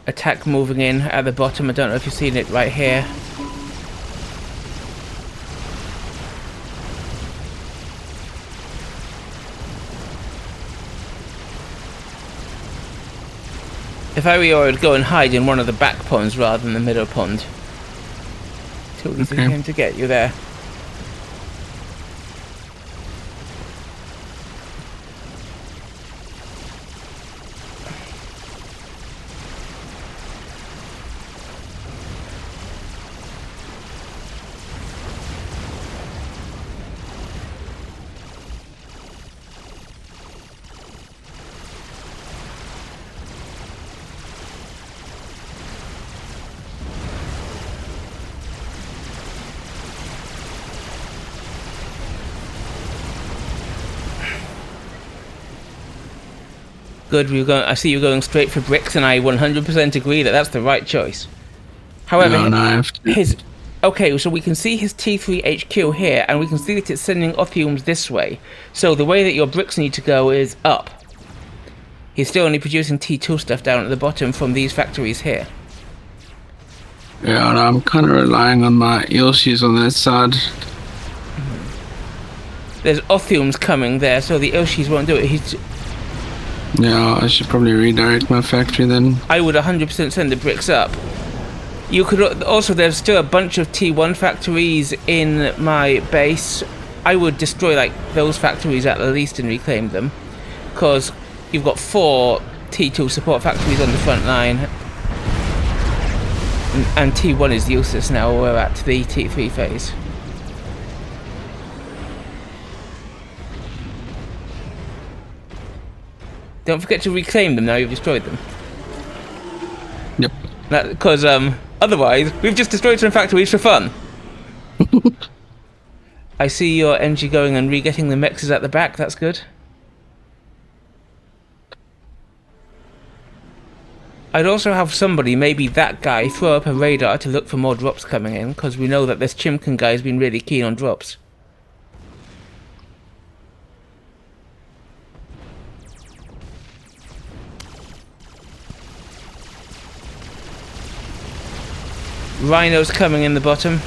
Attack moving in at the bottom. I don't know if you've seen it right here. If I were you, I would go and hide in one of the back ponds rather than the middle pond. Too easy for him to get you there. Good, I see you going straight for bricks, and I 100% agree that that's the right choice. However, okay, so we can see his T3 HQ here, and we can see that it's sending Othiums this way. So the way that your bricks need to go is up. He's still only producing T2 stuff down at the bottom from these factories here. Yeah, and I'm kind of relying on my Ilshis on that side. There's Othiums coming there, so the Ilshis won't do it. Yeah, I should probably redirect my factory then. I would 100% send the bricks up. You could also, there's still a bunch of T1 factories in my base. I would destroy like those factories at the least and reclaim them, because you've got 4 T2 support factories on the front line, and T1 is useless now. We're at the T3 phase. Don't forget to reclaim them now you've destroyed them. Yep. Because otherwise, we've just destroyed some factories for fun. I see your NG going and re-getting the mexes at the back. That's good. I'd also have somebody, maybe that guy, throw up a radar to look for more drops coming in, because we know that this Chimkin guy has been really keen on drops. Rhino's coming in the bottom.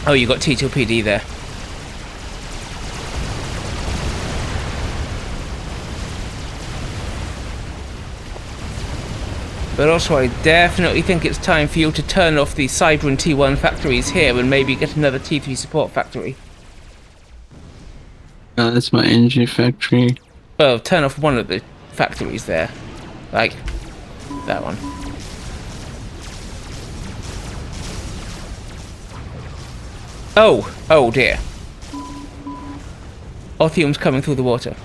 Oh, you got T2PD there. But also I definitely think it's time for you to turn off the Cyber and T1 factories here and maybe get another T3 support factory. That's my NG factory. Well, turn off one of the factories there. Like, that one. Oh dear. Othium's coming through the water.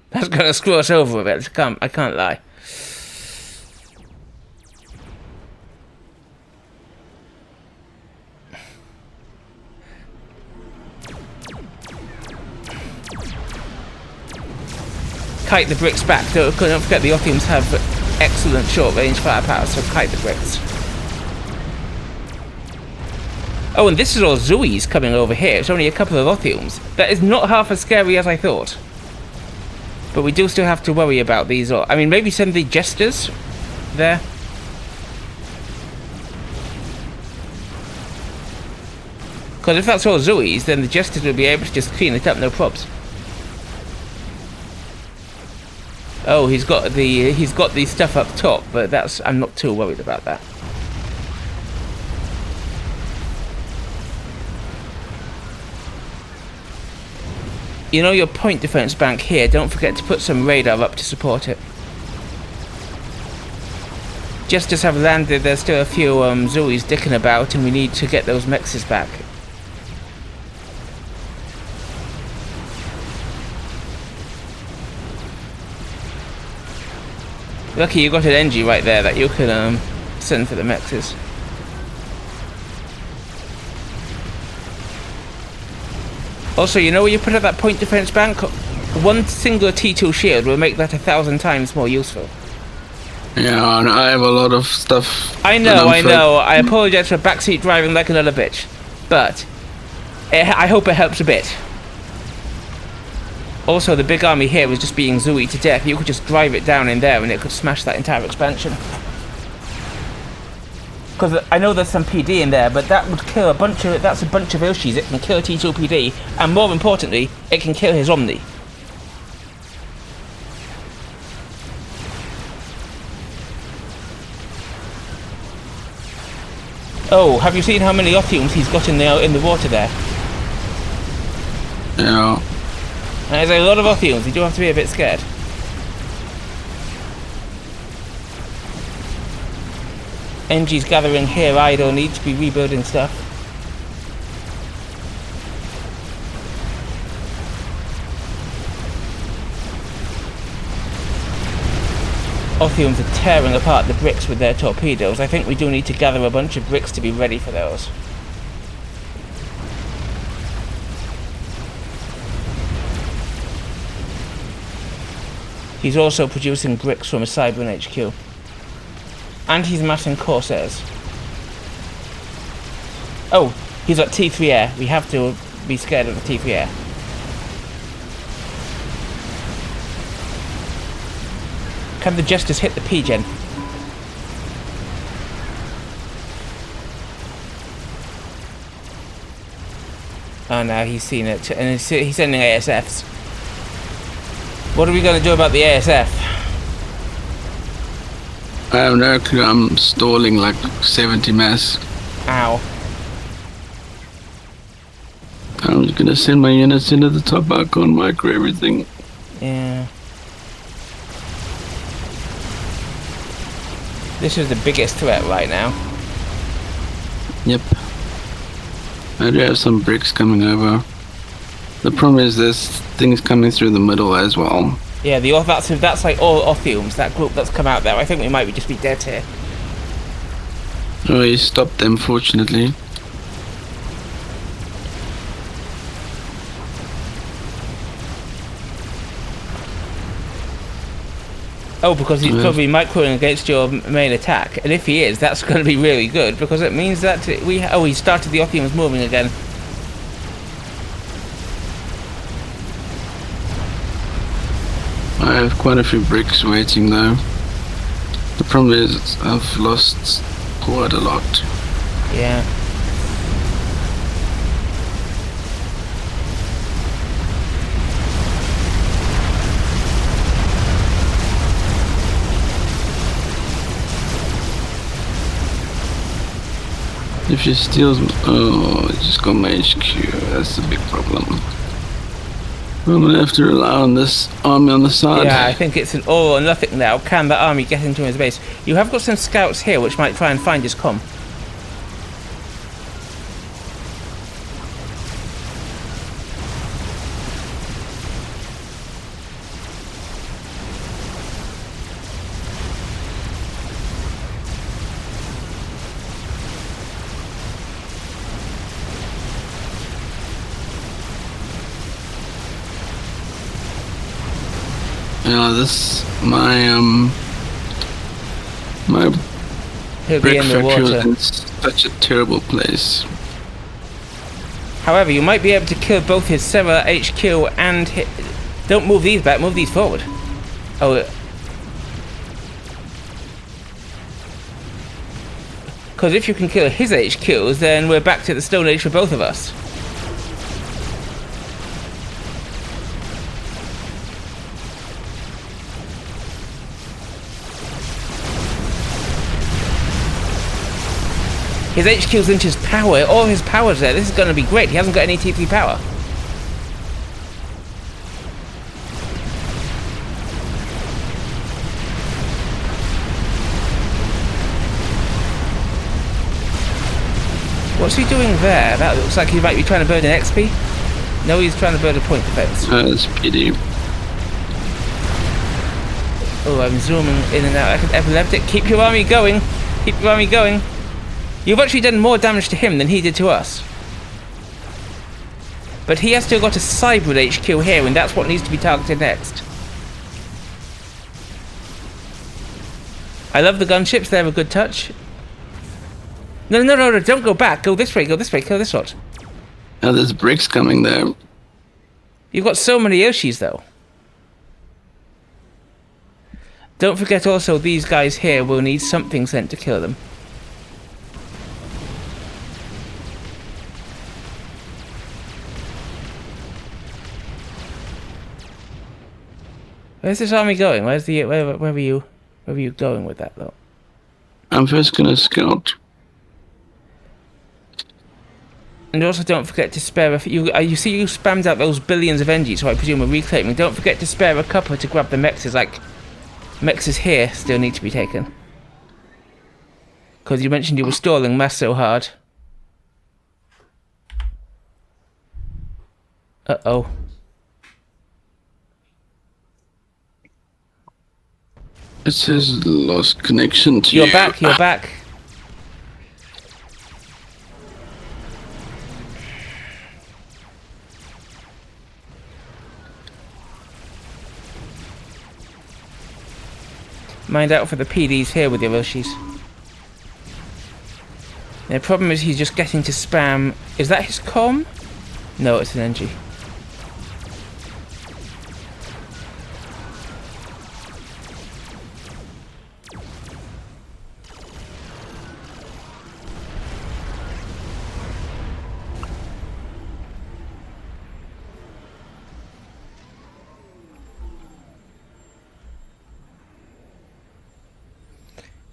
That's gonna screw us over a bit. I can't lie. Kite the bricks back. Don't forget the Othiums have excellent short-range firepower, so kite the bricks. Oh, and this is all Zuis coming over here. It's only a couple of Othiums. That is not half as scary as I thought. But we do still have to worry about these. I mean, maybe send the Jesters there. Because if that's all Zuis, then the Jesters will be able to just clean it up, no props. Oh, he's got the stuff up top, but I'm not too worried about that. You know your point defense bank here, don't forget to put some radar up to support it. Jesters have landed, there's still a few Zuis dicking about and we need to get those mexes back. Lucky you got an NG right there that you can send for the mexes. Also, you know where you put up that point defense bank? One single T2 shield will make that 1,000 times more useful. Yeah, and I have a lot of stuff. I know. I apologize for backseat driving like another bitch. But I hope it helps a bit. Also, the big army here was just being zooey to death. You could just drive it down in there and it could smash that entire expansion. Because I know there's some PD in there, but that would kill a bunch of... That's a bunch of Oshis. It can kill T2 PD. And more importantly, it can kill his Omni. Oh, have you seen how many Othiums he's got in the water there? Yeah. There's a lot of Othiums. You do have to be a bit scared. NG's gathering here. I don't need to be rebuilding stuff. Othiums are tearing apart the bricks with their torpedoes. I think we do need to gather a bunch of bricks to be ready for those. He's also producing bricks from a Cyberman HQ. And he's massing Corsairs. Oh, he's at T3 Air. We have to be scared of the T3 Air. Can the Jesters hit the P-Gen? Oh no, he's seen it. And he's sending ASFs. What are we going to do about the ASF? I have no clue. I'm stalling like 70 mass. Ow. I'm just gonna send my units into the top. I can't micro everything. Yeah. This is the biggest threat right now. Yep. I do have some bricks coming over. The problem is there's things coming through the middle as well. Yeah, that's like all Othiums, that group that's come out there. I think we might just be dead here. Oh, he stopped them, fortunately. Oh, because he's probably microing against your main attack. And if he is, that's going to be really good, because it means that he started the Othiums moving again. I have quite a few bricks waiting though. The problem is I've lost quite a lot. Yeah. If she steals... Oh, I just got my HQ. That's a big problem. I'm gonna have to rely on this army on the side. Yeah, I think it's an all or nothing now. Can that army get into his base? You have got some scouts here which might try and find his comm. Yeah, my He'll brick be in the factory was water. in such a terrible place. However, you might be able to kill both his Serra HQ and hit... Don't move these back, move these forward. Oh. Because if you can kill his HQs, then we're back to the Stone Age for both of us. His HQ's into his power, all his power's there. This is going to be great. He hasn't got any T3 power. What's he doing there? That looks like he might be trying to build an XP. No, he's trying to build a point defense. That's pity. Oh, I'm zooming in and out like an epileptic. Keep your army going. Keep your army going. You've actually done more damage to him than he did to us. But he has still got a cyber HQ here, and that's what needs to be targeted next. I love the gunships. They're a good touch. No, don't go back. Go this way, kill this lot. Now there's bricks coming there. You've got so many Yoshis, though. Don't forget also, these guys here will need something sent to kill them. Where's this army going? Where were you going with that, though? I'm first gonna scout. And also don't forget to spare a few. You see you spammed out those billions of NG, so I presume we're reclaiming. Don't forget to spare a couple to grab the mexes, like mexes here still need to be taken. Because you mentioned you were stalling mass so hard. Uh-oh. It says lost connection to You're back, you're back. Mind out for the PDs here with your Roshis. The problem is he's just getting to spam. Is that his comm? No, it's an NG.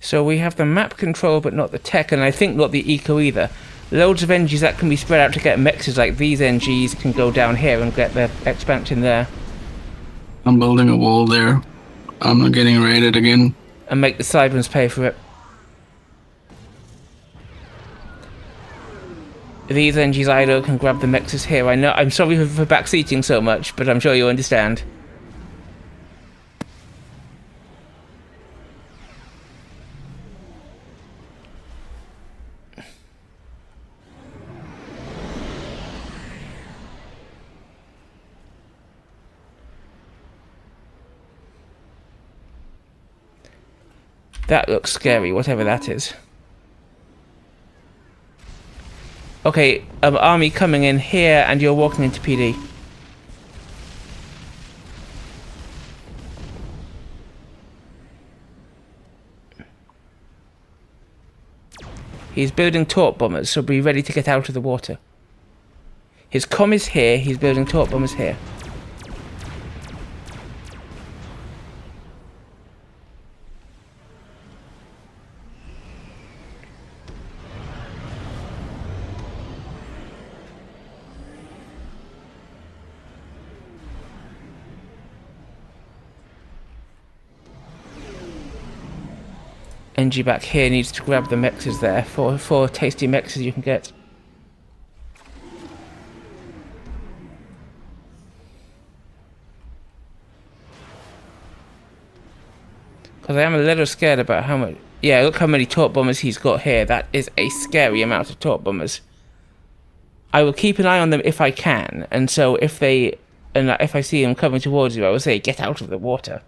So we have the map control but not the tech, and I think not the eco either. Loads of NGs that can be spread out to get mexes, like these NGs can go down here and get their expansion there. I'm building a wall there. I'm not getting raided again. And make the Cyberns pay for it. These NGs either can grab the mexes here. I know, I'm sorry for backseating so much, but I'm sure you understand. That looks scary, whatever that is. Okay, army coming in here, and you're walking into PD. He's building torp bombers, so be ready to get out of the water. His comm is here, he's building torp bombers here. NG back here needs to grab the mexes there. Four tasty mexes you can get. Because I am a little scared about how much... Yeah, look how many torp bombers he's got here. That is a scary amount of torp bombers. I will keep an eye on them if I can. And so if they... And if I see them coming towards you, I will say, get out of the water.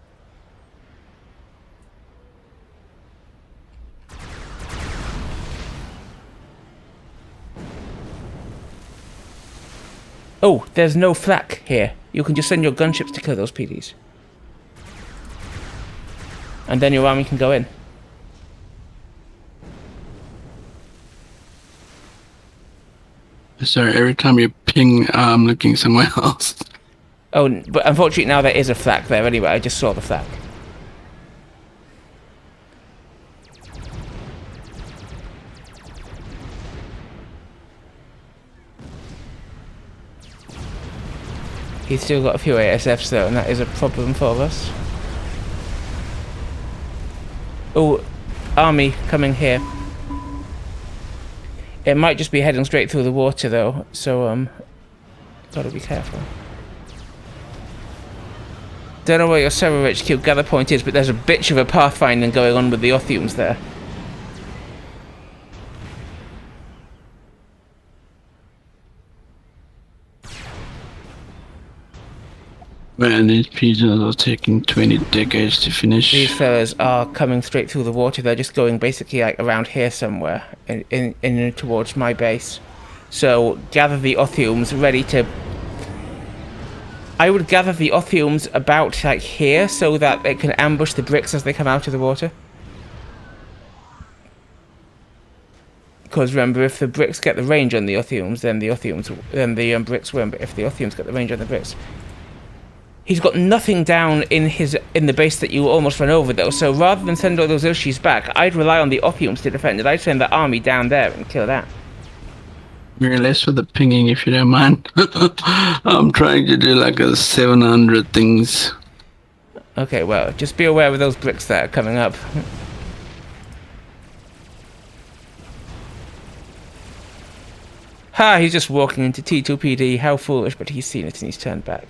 Oh, there's no flak here. You can just send your gunships to kill those PDs. And then your army can go in. Sorry, every time you ping, I'm looking somewhere else. Oh, but unfortunately now there is a flak there anyway. I just saw the flak. He's still got a few ASFs though, and that is a problem for us. Oh, army coming here. It might just be heading straight through the water though, so gotta be careful. Don't know where your server HQ gather point is, but there's a bitch of a pathfinding going on with the Othiums there. Man, these pigeons are taking 20 decades to finish. These fellas are coming straight through the water. They're just going basically like around here somewhere, in towards my base. So gather the Othiums ready to. I would gather the Othiums about like here so that they can ambush the bricks as they come out of the water. Because remember, if the bricks get the range on the Othiums, then the bricks win. But if the Othiums get the range on the bricks. He's got nothing down in the base that you almost ran over, though. So rather than send all those Ushis back, I'd rely on the Othiums to defend it. I'd send the army down there and kill that. Very less for the pinging, if you don't mind. I'm trying to do like a 700 things. Okay, well, just be aware of those bricks that are coming up. Ha! He's just walking into T2PD. How foolish, but he's seen it and he's turned back.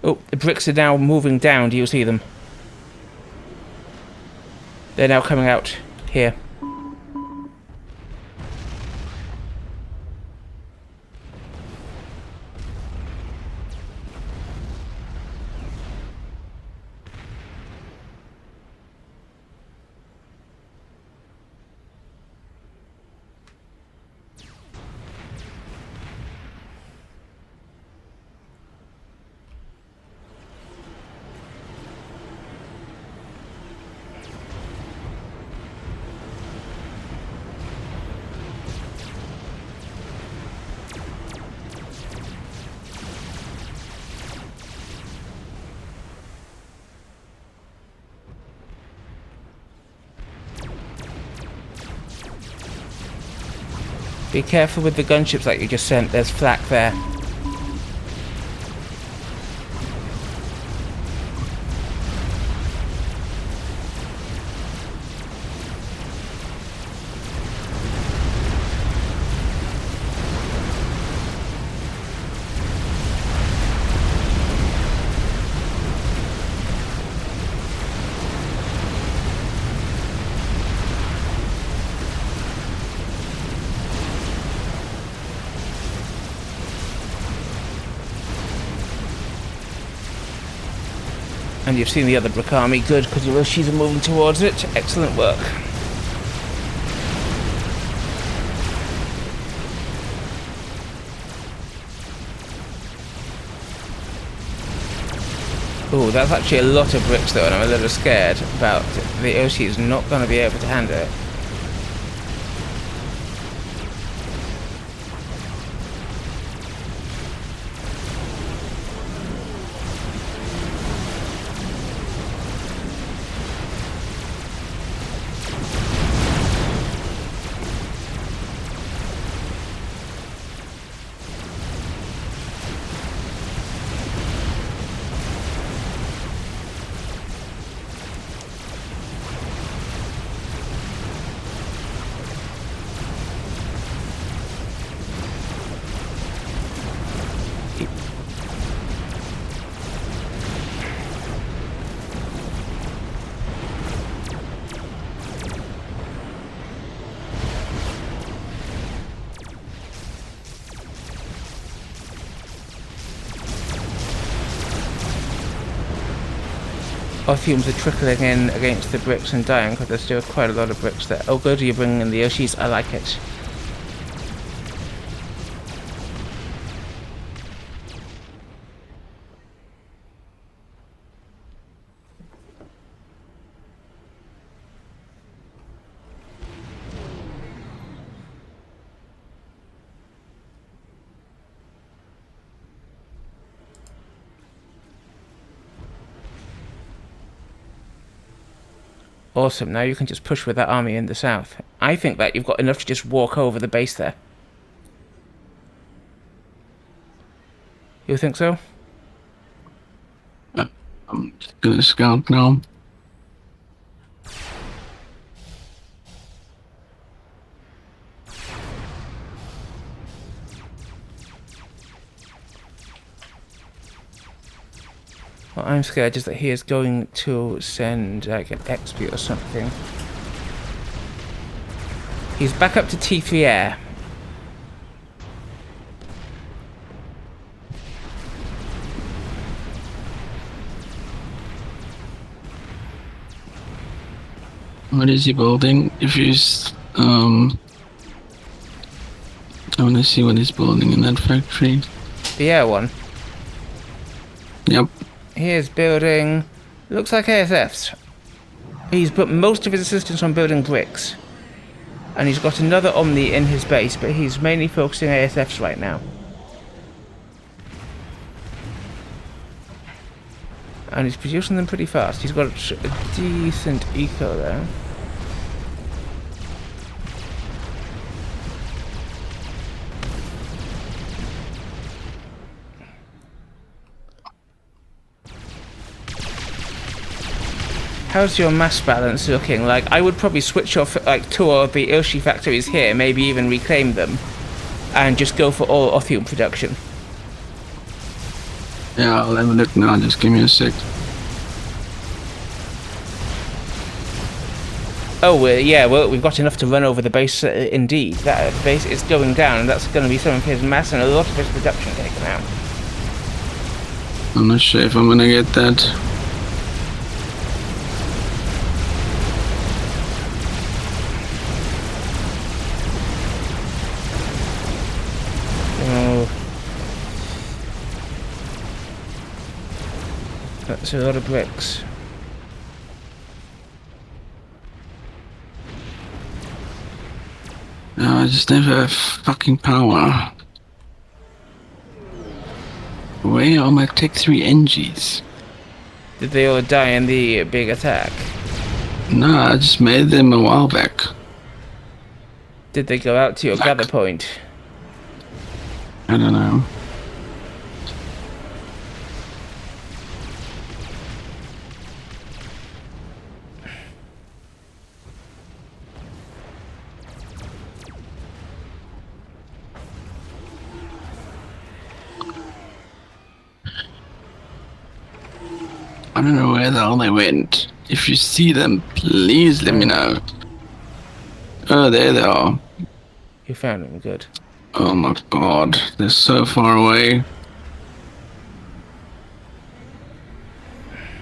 Oh, the bricks are now moving down. Do you see them? They're now coming out here. Be careful with the gunships that you just sent. There's flak there. And you've seen the other brick army. Good, because your Ushis are moving towards it. Excellent work. Oh, that's actually a lot of bricks though, and I'm a little scared about the Ushis not going to be able to handle it. Othiums are trickling in against the bricks and dying because there's still quite a lot of bricks there. Oh good, you're bringing in the Ushis. I like it. Awesome, now you can just push with that army in the south. I think that you've got enough to just walk over the base there. You think so? I'm just gonna scout now. What I'm scared is that he is going to send like an XP or something. He's back up to T3 Air. What is he building? If you I want to see what he's building in that factory. The air one. Yep. He is building, looks like ASFs. He's put most of his assistance on building bricks. And he's got another Omni in his base, but he's mainly focusing ASFs right now. And he's producing them pretty fast. He's got a decent eco there. How's your mass balance looking? Like, I would probably switch off like 2 of the Ilshi factories here, maybe even reclaim them, and just go for all Othium production. Yeah, I'll have a look now. Just give me a sec. Oh, yeah, well, we've got enough to run over the base, indeed. That base is going down, and that's going to be some of his mass and a lot of his production taken out. I'm not sure if I'm gonna get that. That's a lot of bricks. No, I just never have fucking power. Where are my Tech 3 NGs? Did they all die in the big attack? No, I just made them a while back. Did they go out to your gather point? I don't know. I don't know where the hell they went. If you see them, please let me know. Oh, there they are. You found them, good. Oh my god, they're so far away.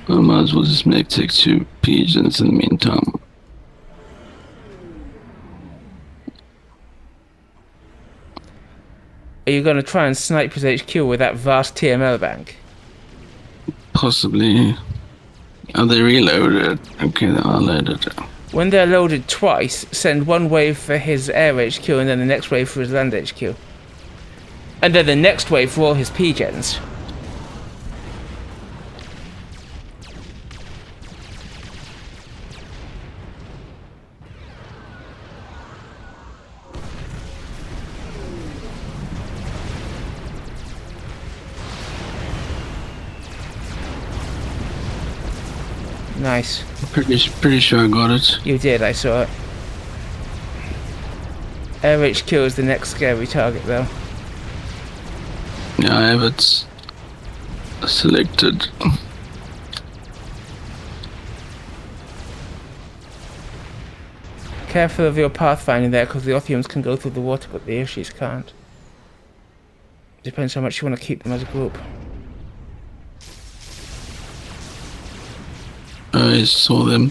I might as well just make Tech 2 pigeons in the meantime. Are you going to try and snipe his HQ with that vast TML bank? Possibly. Are they reloaded? Okay, they are loaded. When they're loaded twice, send one wave for his air HQ and then the next wave for his land HQ. And then the next wave for all his P-gens. Nice. Pretty sure I got it. You did, I saw it. Air HQ is the next scary target, though. Yeah, I have it selected. Careful of your pathfinding there, because the Othiums can go through the water, but the Irshis can't. Depends how much you want to keep them as a group. I saw them.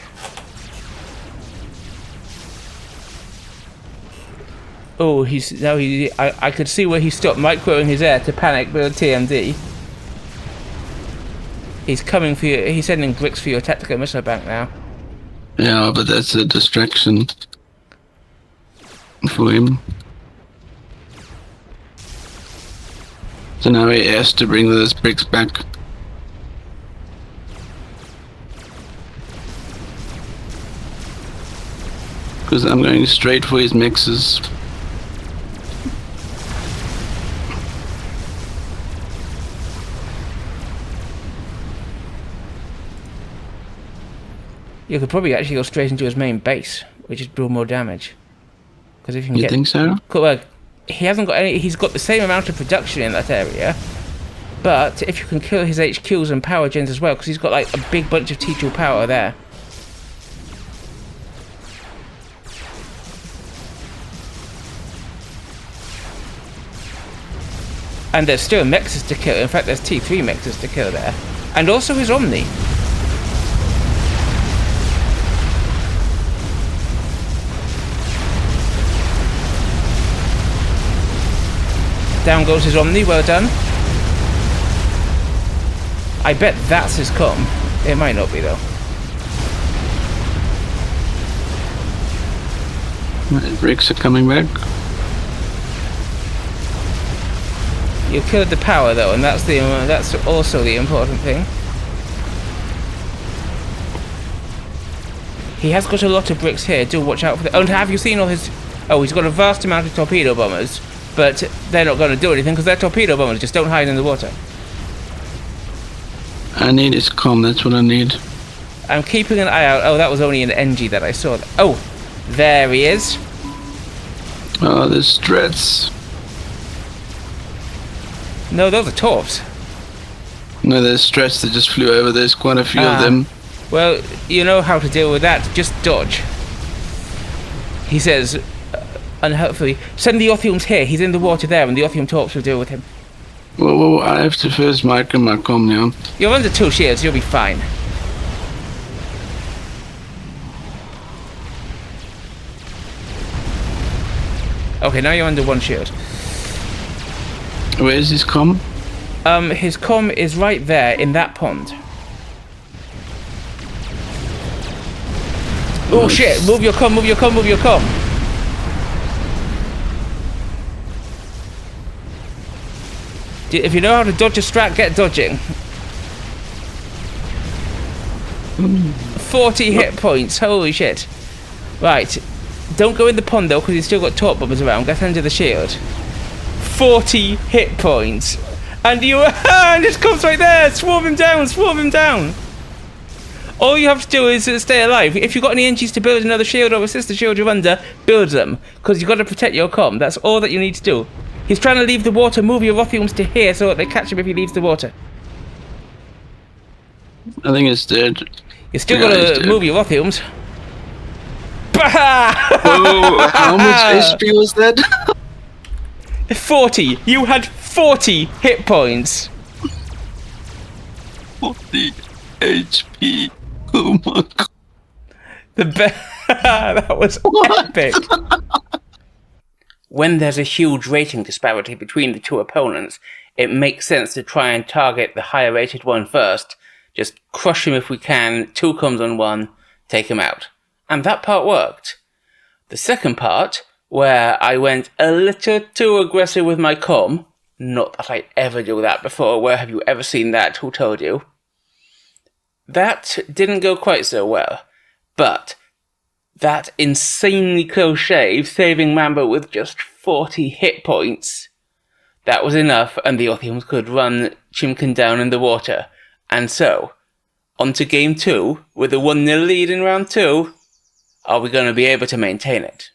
Oh, I could see where he stopped microing his air to panic build TMD. He's coming for you. He's sending bricks for your tactical missile bank now. Yeah, but that's a distraction for him. So now he has to bring those bricks back. because I'm going straight for his mixes. You could probably actually go straight into his main base, which is do more damage. Because if you can You think so? Well, he hasn't got any. He's got the same amount of production in that area, but if you can kill his HQs and power gens as well, because he's got like a big bunch of T2 power there. And there's still mexes to kill. In fact, there's T3 mexes to kill there, and also his Omni. Down goes his Omni, well done. I bet that's his com. It might not be though. Bricks are coming back. You killed the power though, and that's also the important thing. He has got a lot of bricks here. Do watch out for the. Oh, and have you seen all his? Oh, he's got a vast amount of torpedo bombers. But they're not going to do anything because they're torpedo bombers. Just don't hide in the water. I need his comm, that's what I need. I'm keeping an eye out. Oh, that was only an NG that I saw. Oh, there he is. Oh, there's threats. No, those are torps. No, there's threats that just flew over. There's quite a few of them. Well, you know how to deal with that. Just dodge. He says... unhelpfully, send the Othiums here. He's in the water there, and the Othium torps will deal with him. Well, I have to first micro my comm now. You're under 2 shields. You'll be fine. Okay, now you're under 1 shield. Where's his comm? His comm is right there in that pond. Oh shit! Move your comm! Move your comm! Move your comm! If you know how to dodge a strat, get dodging. 40 hit points, holy shit. Right, don't go in the pond though, because he's still got torp bombers around. Get under the shield. 40 hit points. And you just comes right there. Swarm him down, swarm him down. All you have to do is stay alive. If you've got any NGs to build another shield or assist the shield you're under, build them. Because you've got to protect your comm. That's all that you need to do. He's trying to leave the water. Move your Rothiums to here so that they catch him if he leaves the water. I think it's dead. You still got to move your Rothiums. Whoa, how much HP was that? 40. You had 40 hit points. 40 HP. Oh my god. That was epic. When there's a huge rating disparity between the two opponents, it makes sense to try and target the higher rated one first. Just crush him if we can, 2 comms on 1, take him out. And that part worked. The second part, where I went a little too aggressive with my comm, not that I ever do that before, where have you ever seen that, who told you? That didn't go quite so well, but that insanely close shave, saving Mamba with just 40 hit points, that was enough, and the Othiums could run Chimkin down in the water. And so, on to game 2, with a 1-0 lead in round 2. Are we going to be able to maintain it?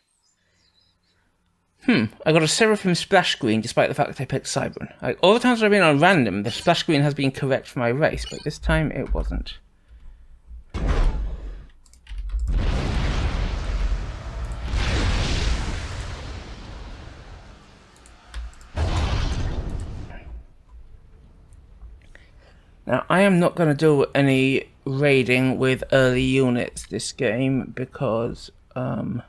I got a Seraphim splash screen despite the fact that I picked Cybern. Like, all the times I've been on random, the splash screen has been correct for my race, but this time it wasn't. Now, I am not going to do any raiding with early units this game because there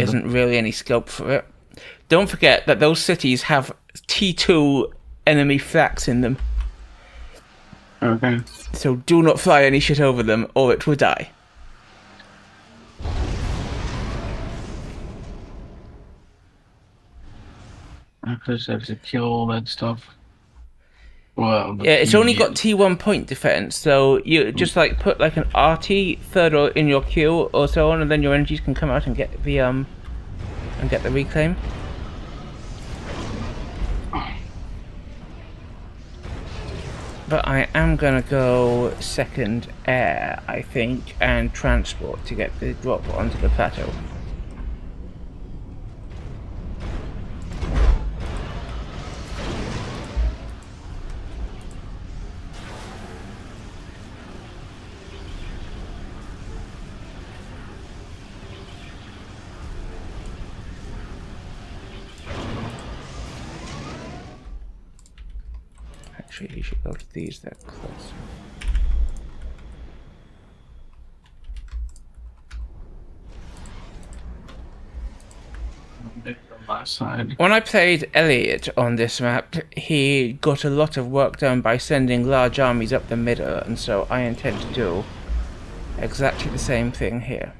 isn't really any scope for it. Don't forget that those cities have T2 enemy flaks in them. Okay. So do not fly any shit over them or it will die. I just have to kill all that stuff. Well, Yeah, it's only got T1 point defense, so you just like put like an RT third or in your queue or so on, and then your energies can come out and get the reclaim. But I am gonna go second air, I think, and transport to get the drop onto the plateau. Actually, you should go to these that close. Last side. When I played Elliot on this map, he got a lot of work done by sending large armies up the middle, and so I intend to do exactly the same thing here.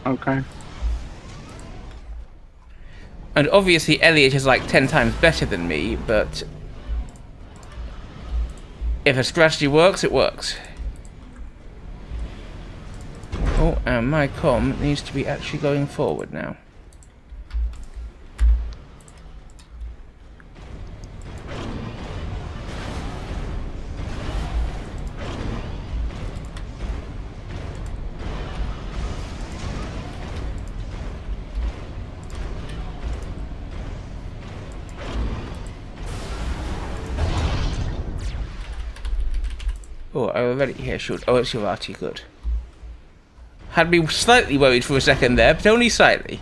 Okay. And obviously Elliot is like 10 times better than me, but if a strategy works, it works. Oh, and my comm needs to be actually going forward now. Oh, I already hear shoot. Oh, it's your RT, good. Had me slightly worried for a second there, but only slightly.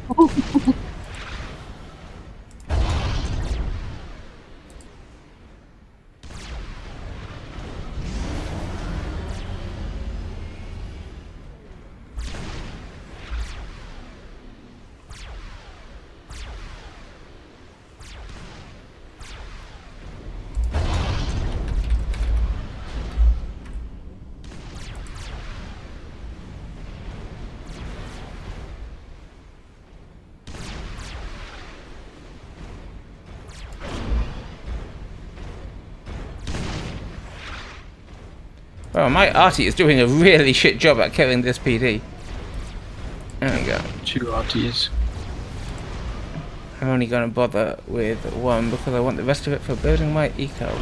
Well, my arty is doing a really shit job at killing this PD. There we go. 2 RTs. I'm only going to bother with one because I want the rest of it for building my eco.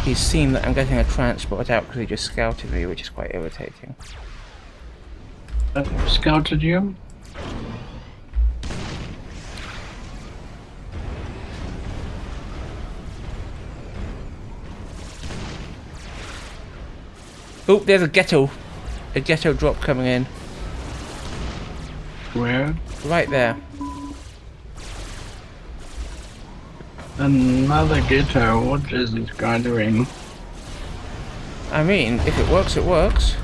He's seen that I'm getting a transport out because he just scouted me, which is quite irritating. Scouted you? Oh, there's a ghetto drop coming in. Where? Right there. Another ghetto. What is this guy doing? I mean, if it works, it works.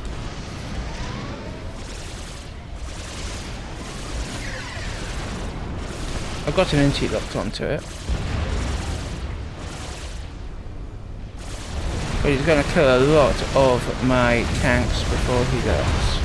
I've got an inti locked onto it. But he's going to kill a lot of my tanks before he does.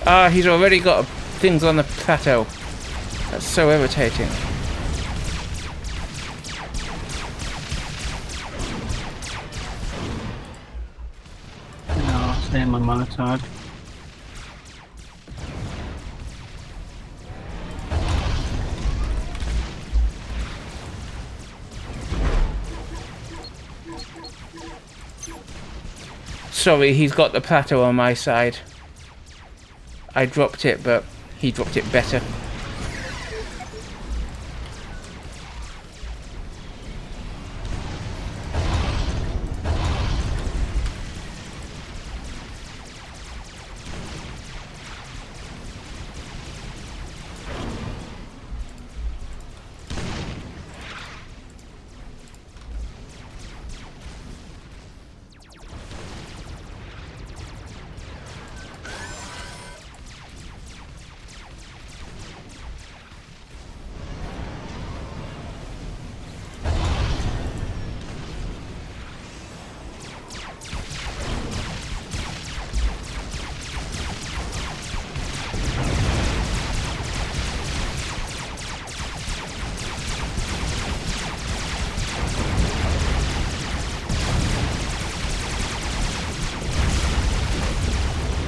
Ah, he's already got things on the plateau. That's so irritating. No, same on my side. Sorry, he's got the plateau on my side. I dropped it, but he dropped it better.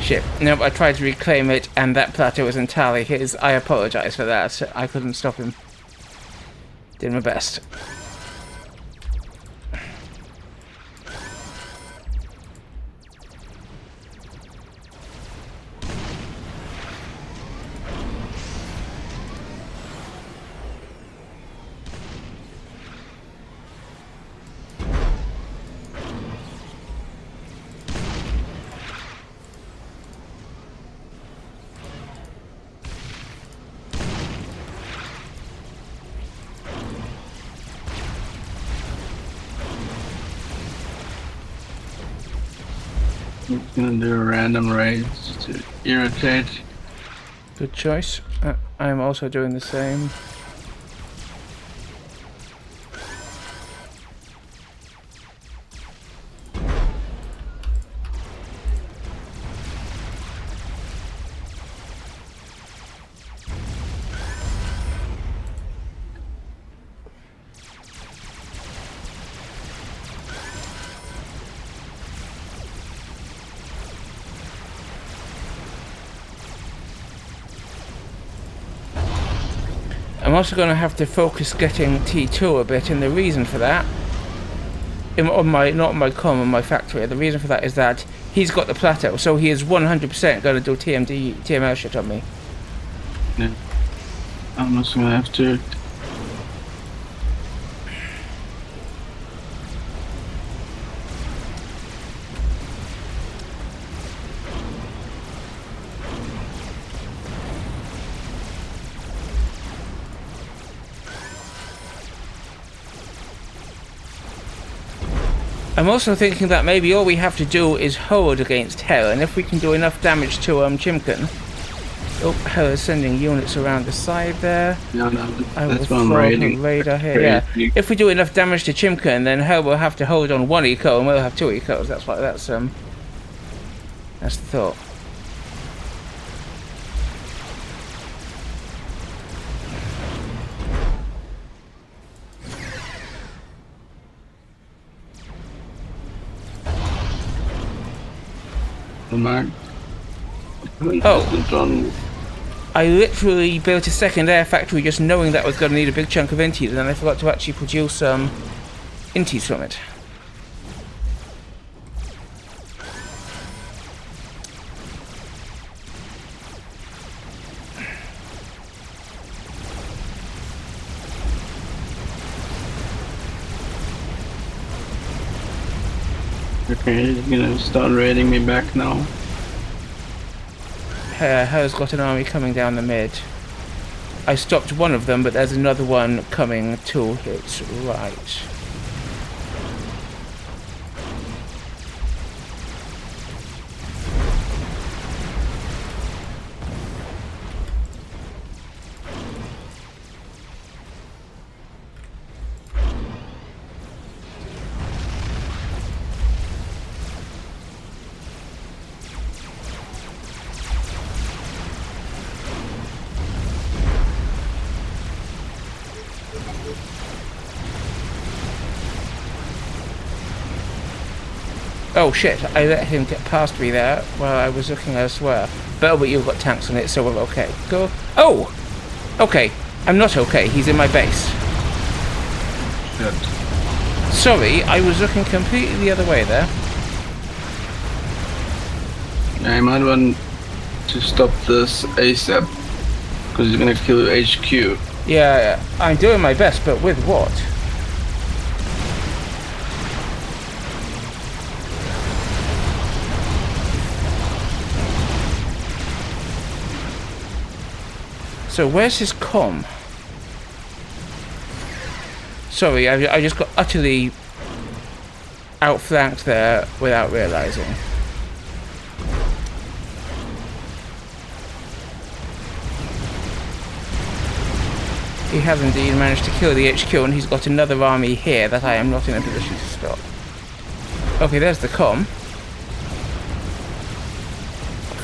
Shit. Nope, I tried to reclaim it, and that plateau was entirely his. I apologize for that. I couldn't stop him. Did my best. I'm gonna do a random raid to irritate. Good choice. I'm also doing the same. I'm also going to have to focus getting T2 a bit, and the reason for that, on my, not on my comm, on my factory, the reason for that is that he's got the plateau, so he is 100% going to do TML shit on me. Yeah. I'm also gonna have to. I'm also thinking that maybe all we have to do is hold against Hell, and if we can do enough damage to Chimkin. Oh, Hell is sending units around the side there. No, I will that's what I'm throw raiding. a radar here. Yeah, if we do enough damage to Chimkin, then Hell will have to hold on 1 eco, and we'll have 2 ecos. That's what that's the thought. Mark. Oh. I literally built a second air factory just knowing that was going to need a big chunk of inties, and then I forgot to actually produce inties from it. Okay, he's gonna start raiding me back now. Her's got an army coming down the mid. I stopped one of them, but there's another one coming to its right. Oh shit, I let him get past me there while I was looking elsewhere. But you've got tanks on it, so we're okay. Go. Oh! Okay, I'm not okay, he's in my base. Good. Sorry, I was looking completely the other way there. I might want to stop this ASAP, because he's gonna kill HQ. Yeah, I'm doing my best, but with what? So where's his comm? Sorry, I just got utterly outflanked there without realizing. He has indeed managed to kill the HQ, and he's got another army here that I am not in a position to stop. Okay, there's the comm.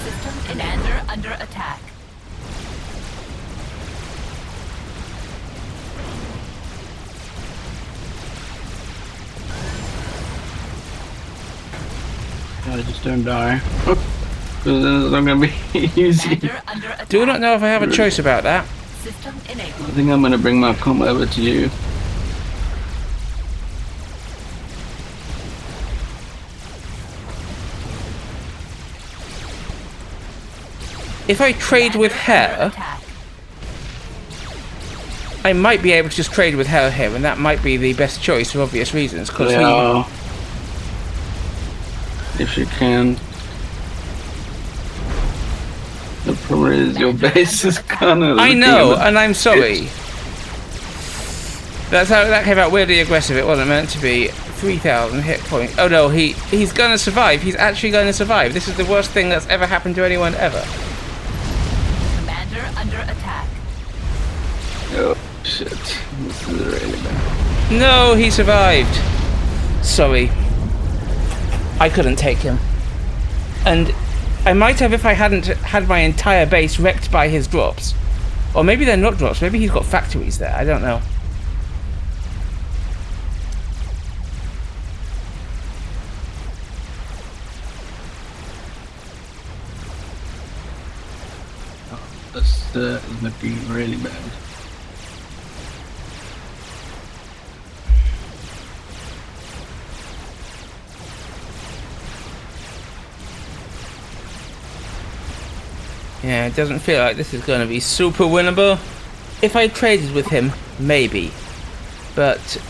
System commander under attack. I just don't die. Oh. Because then it's not gonna be easy. Commander under attack. Do not know if I have a choice about that. System I enabled. think I'm gonna bring my comb over to you. If I trade with Commander under her, attack. I might be able to just trade with her here, and that might be the best choice for obvious reasons. Because Yeah. If you can. The problem is your base is kind of. I know, and I'm sorry. That's how that came out weirdly aggressive. It wasn't meant to be. 3,000 hit points. Oh no, he's gonna survive. He's actually gonna survive. This is the worst thing that's ever happened to anyone ever. Commander under attack. Oh shit! This is really bad. No, he survived. Sorry. I couldn't take him. And I might have if I hadn't had my entire base wrecked by his drops. Or maybe they're not drops. Maybe he's got factories there. I don't know. This is looking really bad. Yeah, it doesn't feel like this is going to be super winnable. If I traded with him, maybe. But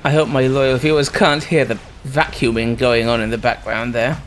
I hope my loyal viewers can't hear the vacuuming going on in the background there.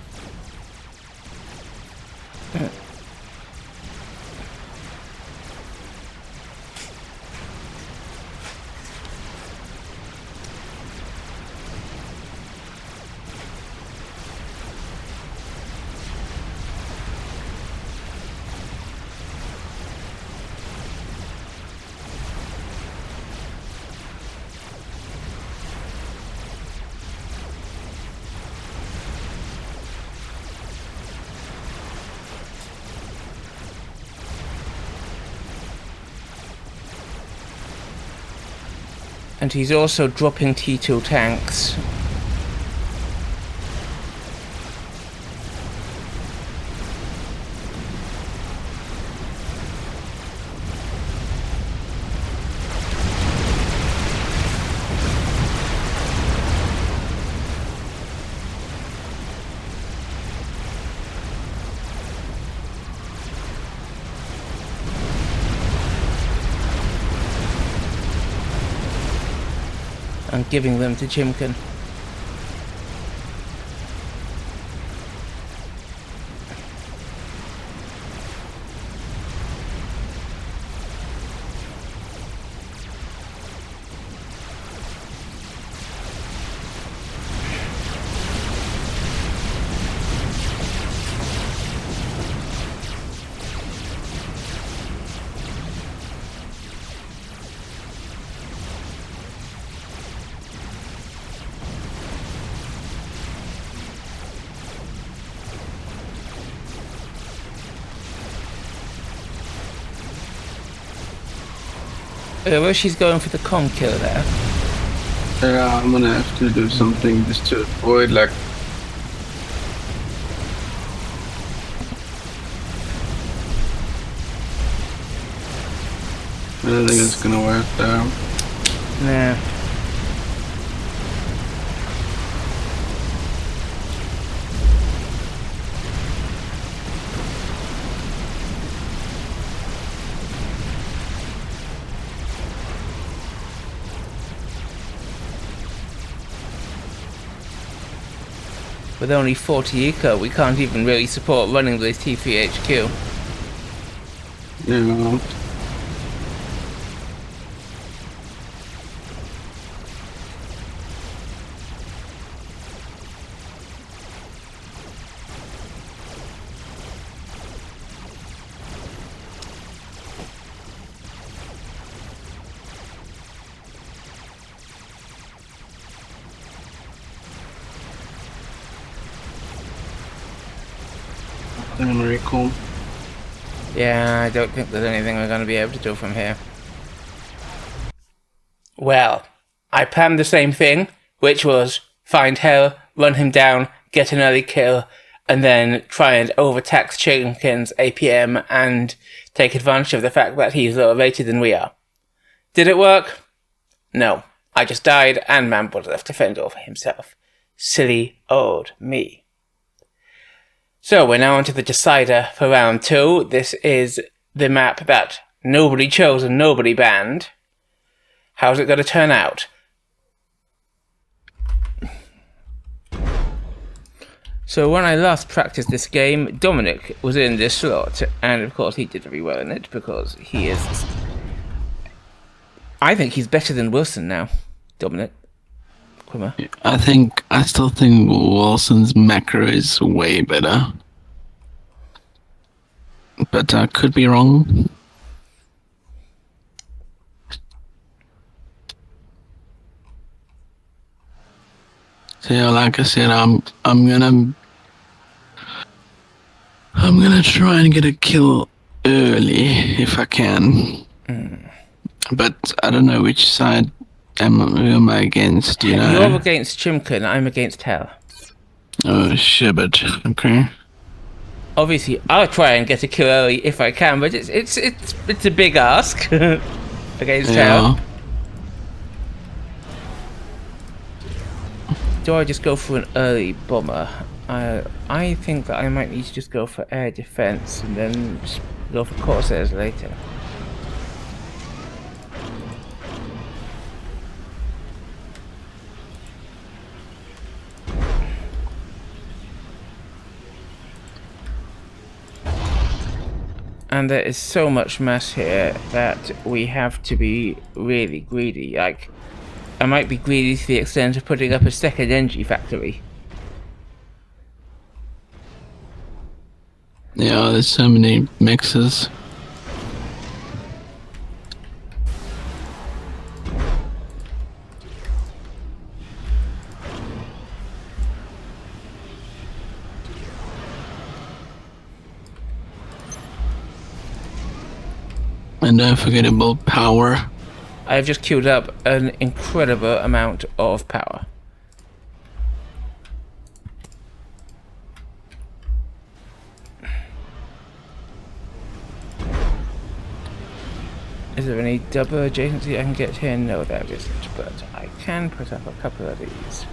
And he's also dropping T2 tanks. And giving them to Chimkin. Well, she's going for the con kill there. Yeah, I'm gonna have to do something just to avoid like. I don't think it's gonna work though. Nah. With only 40 eco, we can't even really support running the T3HQ. Yeah. Very cool. Yeah, I don't think there's anything we're going to be able to do from here. Well, I planned the same thing, which was find Hell, run him down, get an early kill, and then try and overtax Chicken's APM and take advantage of the fact that he's lower rated than we are. Did it work? No. I just died, and Mamba was left to fend over himself. Silly old me. So we're now onto the decider for round 2. This is the map that nobody chose and nobody banned. How's it going to turn out? So when I last practiced this game, Dominic was in this slot, and of course he did very well in it, because he is... I think he's better than Wilson now, Dominic. Quimmer. I still think Wilson's macro is way better. But I could be wrong. So yeah, like I said, I'm gonna try and get a kill early if I can. But I don't know which side who am I against, you know? You're against Chimkin, I'm against Hell. Oh, shibbit. Okay. Obviously, I'll try and get a kill early if I can, but it's a big ask against Hell. Do I just go for an early bomber? I think that I might need to just go for air defense and then just go for Corsairs later. And there is so much mass here that we have to be really greedy. Like, I might be greedy to the extent of putting up a second energy factory. Yeah, there's so many mixes. And don't forget about power. I've just queued up an incredible amount of power. Is there any double adjacency I can get here? No, there isn't, but I can put up a couple of these.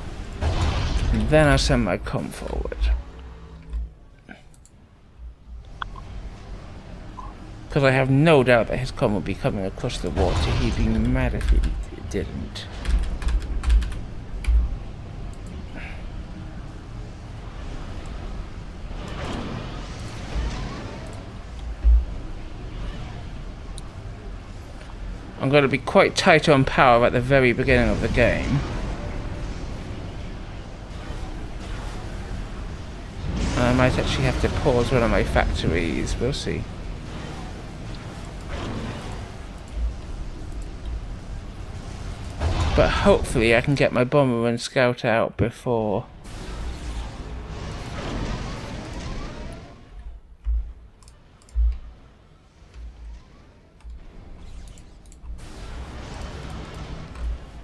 And then I'll send my comm forward. Because I have no doubt that his comm will be coming across the water. He'd be mad if he didn't. I'm going to be quite tight on power at the very beginning of the game. And I might actually have to pause one of my factories. We'll see. But hopefully I can get my bomber and scout out before...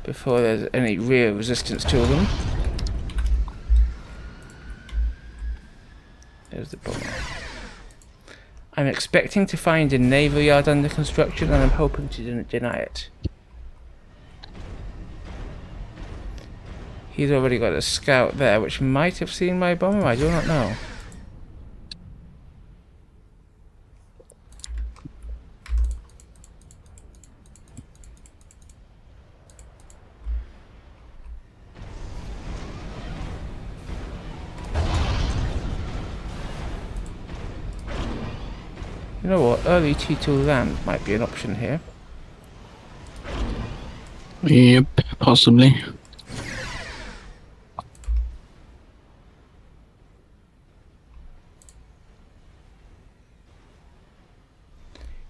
before there's any real resistance to them. There's the bomber. I'm expecting to find a naval yard under construction and I'm hoping to deny it. He's already got a scout there, which might have seen my bomber, I do not know. You know what, early T2 land might be an option here. Yep, possibly.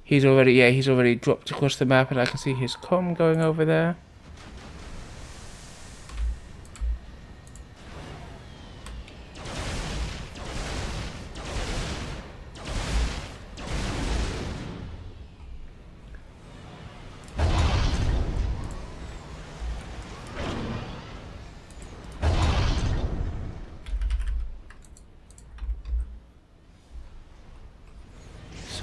He's already dropped across the map and I can see his comm going over there.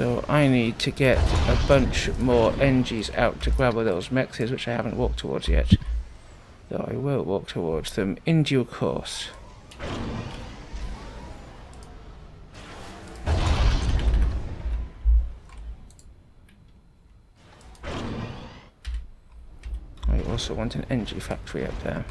So I need to get a bunch more NGs out to grab all those mexes, which I haven't walked towards yet. Though I will walk towards them in due course. I also want an NG factory up there.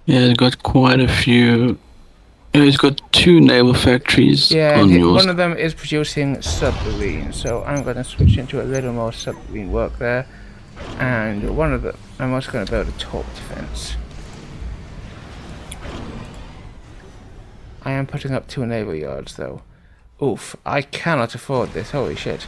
Yeah, it's got quite a few. Yeah, it's got 2 naval factories on yours. One of them is producing submarines, so I'm going to switch into a little more submarine work there. And one of them, I'm also going to build a torp defense. I am putting up 2 naval yards though. Oof, I cannot afford this, holy shit.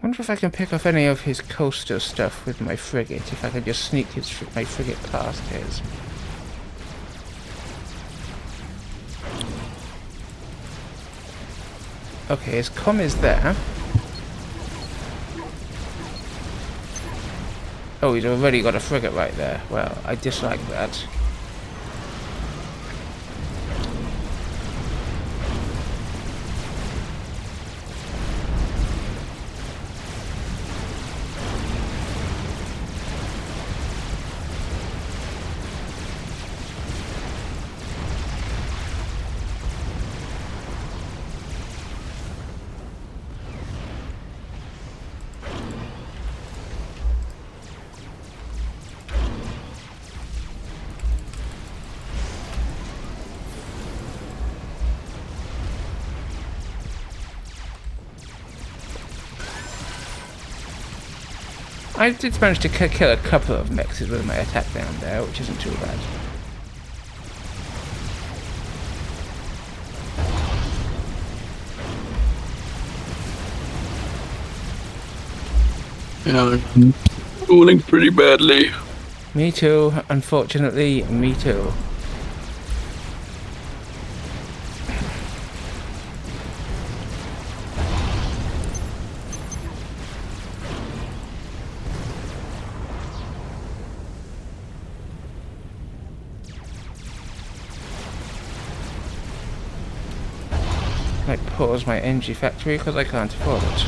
I wonder if I can pick off any of his coastal stuff with my frigate, if I can just sneak my frigate past his. Okay, his comm is there. Oh, he's already got a frigate right there. Well, I dislike that. I did manage to kill a couple of mexes with my attack down there, which isn't too bad. Yeah, I'm rolling pretty badly. Me too, unfortunately, me too. I pause my NG factory because I can't afford it.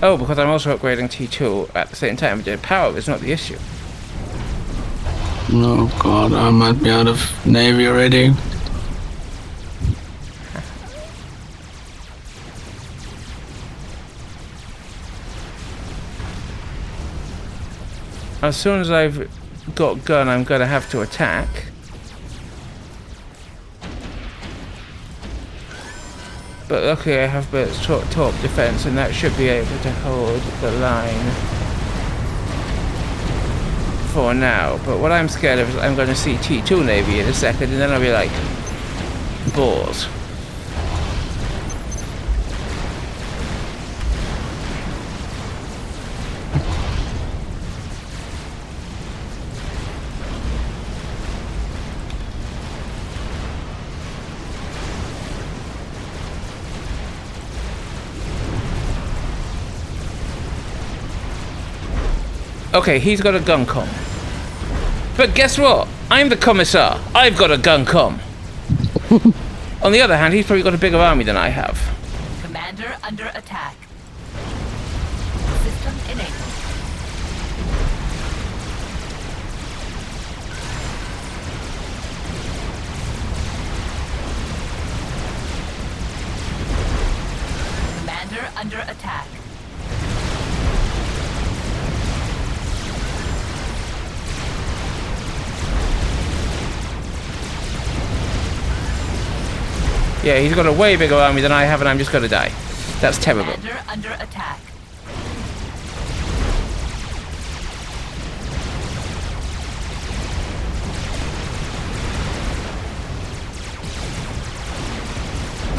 Oh, because I'm also upgrading T2 at the same time. The power is not the issue. Oh god, I might be out of navy already. As soon as I've got gun, I'm going to have to attack. But luckily I have built top defense, and that should be able to hold the line for now. But what I'm scared of is I'm going to see T2 Navy in a second, and then I'll be like, balls. Okay, he's got a gun com. But guess what? I'm the commissar. I've got a gun com. On the other hand, he's probably got a bigger army than I have. Commander under attack. System enabled. Commander under attack. Yeah, he's got a way bigger army than I have, and I'm just gonna die. That's terrible. Commander under attack.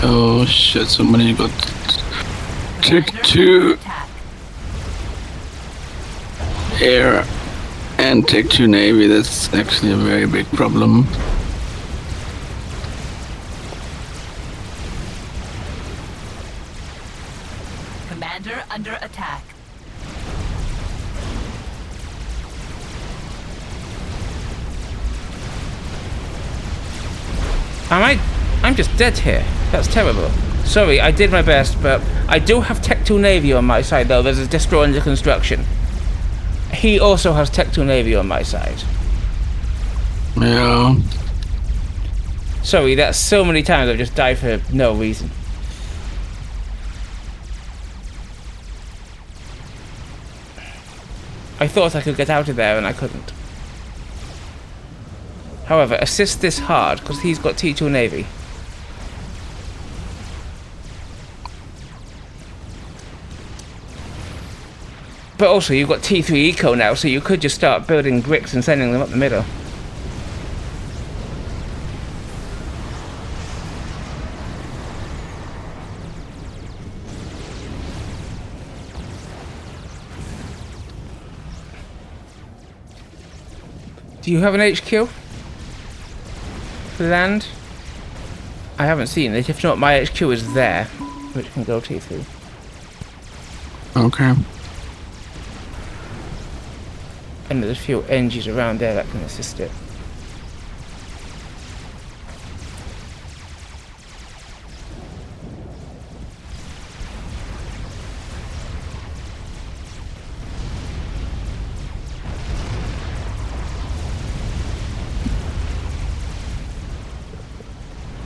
Oh shit, somebody got Tick Commander 2 under attack. air and Tick 2 navy. That's actually a very big problem. Commander under attack. I'm just dead here. That's terrible. Sorry, I did my best, but I do have Tech 2 Navy on my side, though. There's a destroyer under construction. He also has Tech 2 Navy on my side. Yeah. Sorry, that's so many times I've just died for no reason. I thought I could get out of there, and I couldn't. However, assist this hard, because he's got T2 Navy. But also, you've got T3 Eco now, so you could just start building bricks and sending them up the middle. Do you have an HQ? For land? I haven't seen it. If not, my HQ is there, which can go T3. Okay. And there's a few NGs around there that can assist it.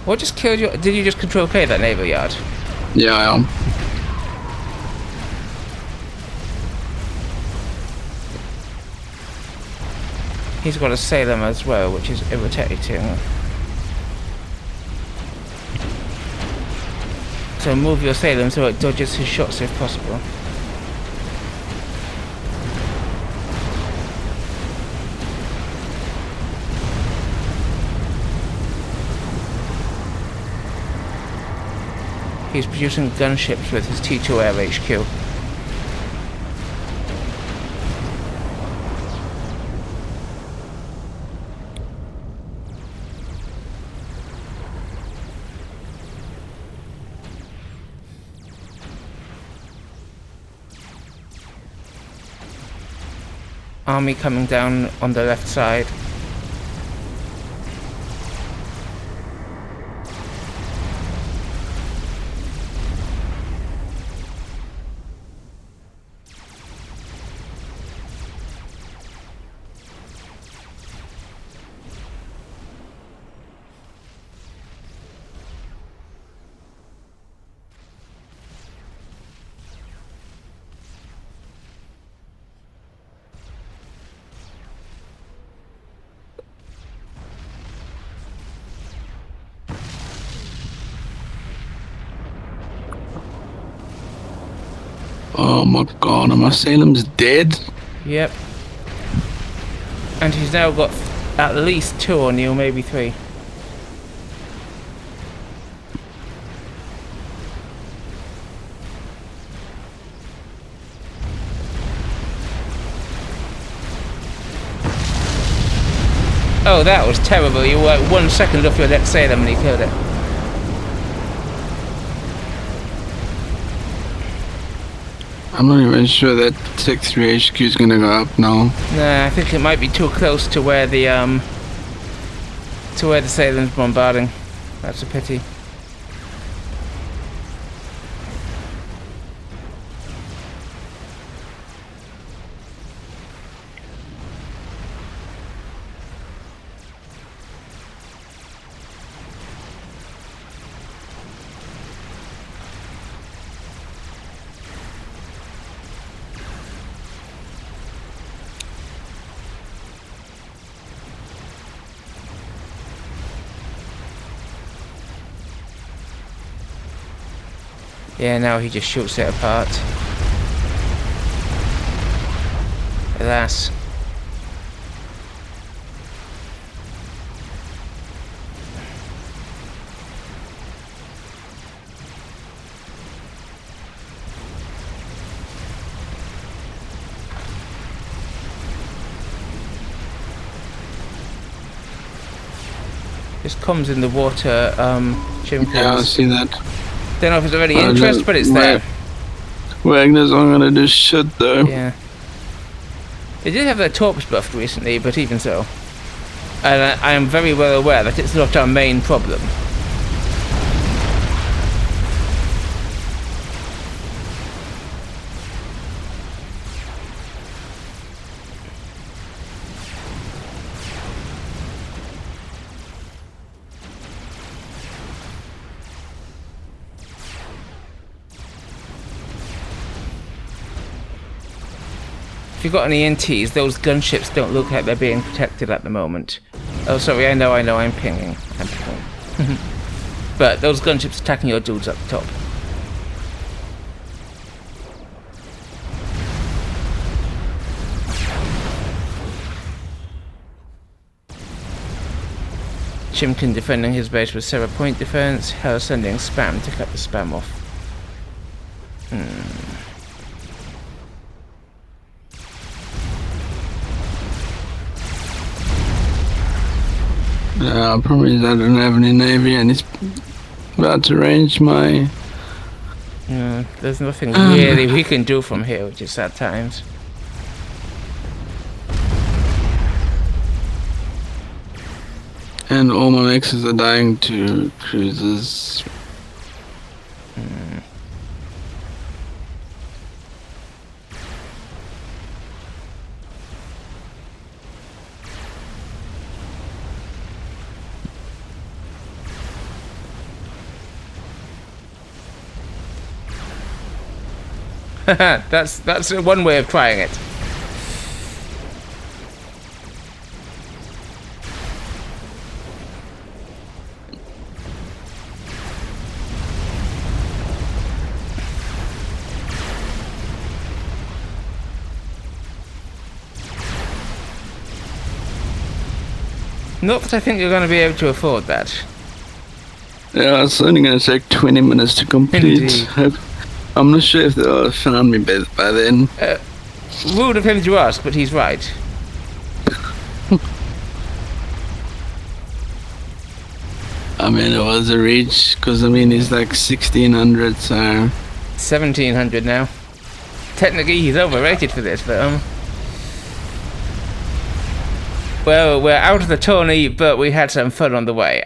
What just killed you? Did you just control K that naval yard? Yeah, I am. He's got a Salem as well, which is irritating. So move your Salem so it dodges his shots if possible. He's producing gunships with his T2 Air HQ. Army coming down on the left side. Oh my god, my Salem's dead? Yep. And he's now got at least 2 on you, maybe 3. Oh, that was terrible. You were like 1 second off your next Salem and he killed it. I'm not even sure that Tech 3 HQ is gonna go up now. Nah, I think it might be too close to where the Salem's bombarding. That's a pity. Yeah, now he just shoots it apart. Alas. Just comes in the water, Chimkins. Yeah, I see that. Don't know if it's already interest, but it's there. Wagner's not gonna do shit though. Yeah. They did have their torps buffed recently, but even so. And I am very well aware that it's not our main problem. If you've got any NTs, those gunships don't look like they're being protected at the moment. Oh, sorry, I know, I'm pinging. I'm pinging. But those gunships attacking your dudes up top. Chimkin defending his base with Sarah Point defense. Hell sending spam to cut the spam off. Problem is I don't have any navy and it's about to range my... There's nothing really we can do from here, which is sad times. And all my mexes are dying to cruisers. That's one way of trying it. Not that I think you're going to be able to afford that. Yeah, it's only going to take 20 minutes to complete. Indeed. I'm not sure if they'll have found me by then. Rude of him to ask, but he's right. I mean, it was a reach, because I mean, he's like 1600, so... 1700 now. Technically, he's overrated for this, but well, we're out of the tourney, but we had some fun on the way.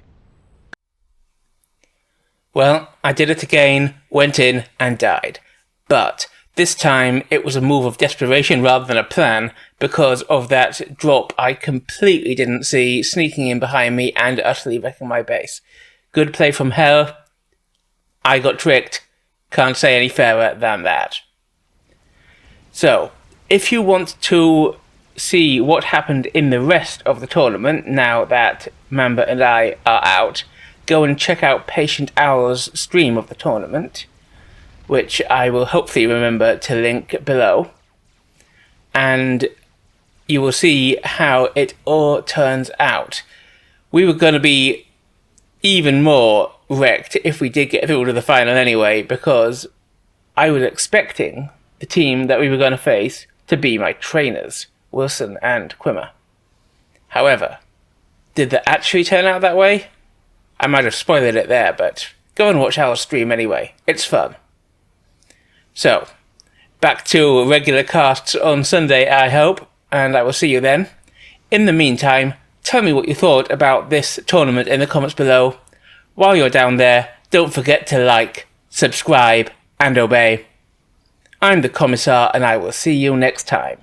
Well, I did it again, went in, and died. But this time, it was a move of desperation rather than a plan, because of that drop I completely didn't see, sneaking in behind me and utterly wrecking my base. Good play from Hell. I got tricked. Can't say any fairer than that. So, if you want to see what happened in the rest of the tournament, now that Mamba and I are out, go and check out Patient Owl's stream of the tournament, which I will hopefully remember to link below. And you will see how it all turns out. We were going to be even more wrecked if we did get through to the final anyway, because I was expecting the team that we were going to face to be my trainers, Wilson and Quimmer. However, did that actually turn out that way? I might have spoiled it there, but go and watch our stream anyway. It's fun. So, back to regular casts on Sunday, I hope, and I will see you then. In the meantime, tell me what you thought about this tournament in the comments below. While you're down there, don't forget to like, subscribe, and obey. I'm the Commissar, and I will see you next time.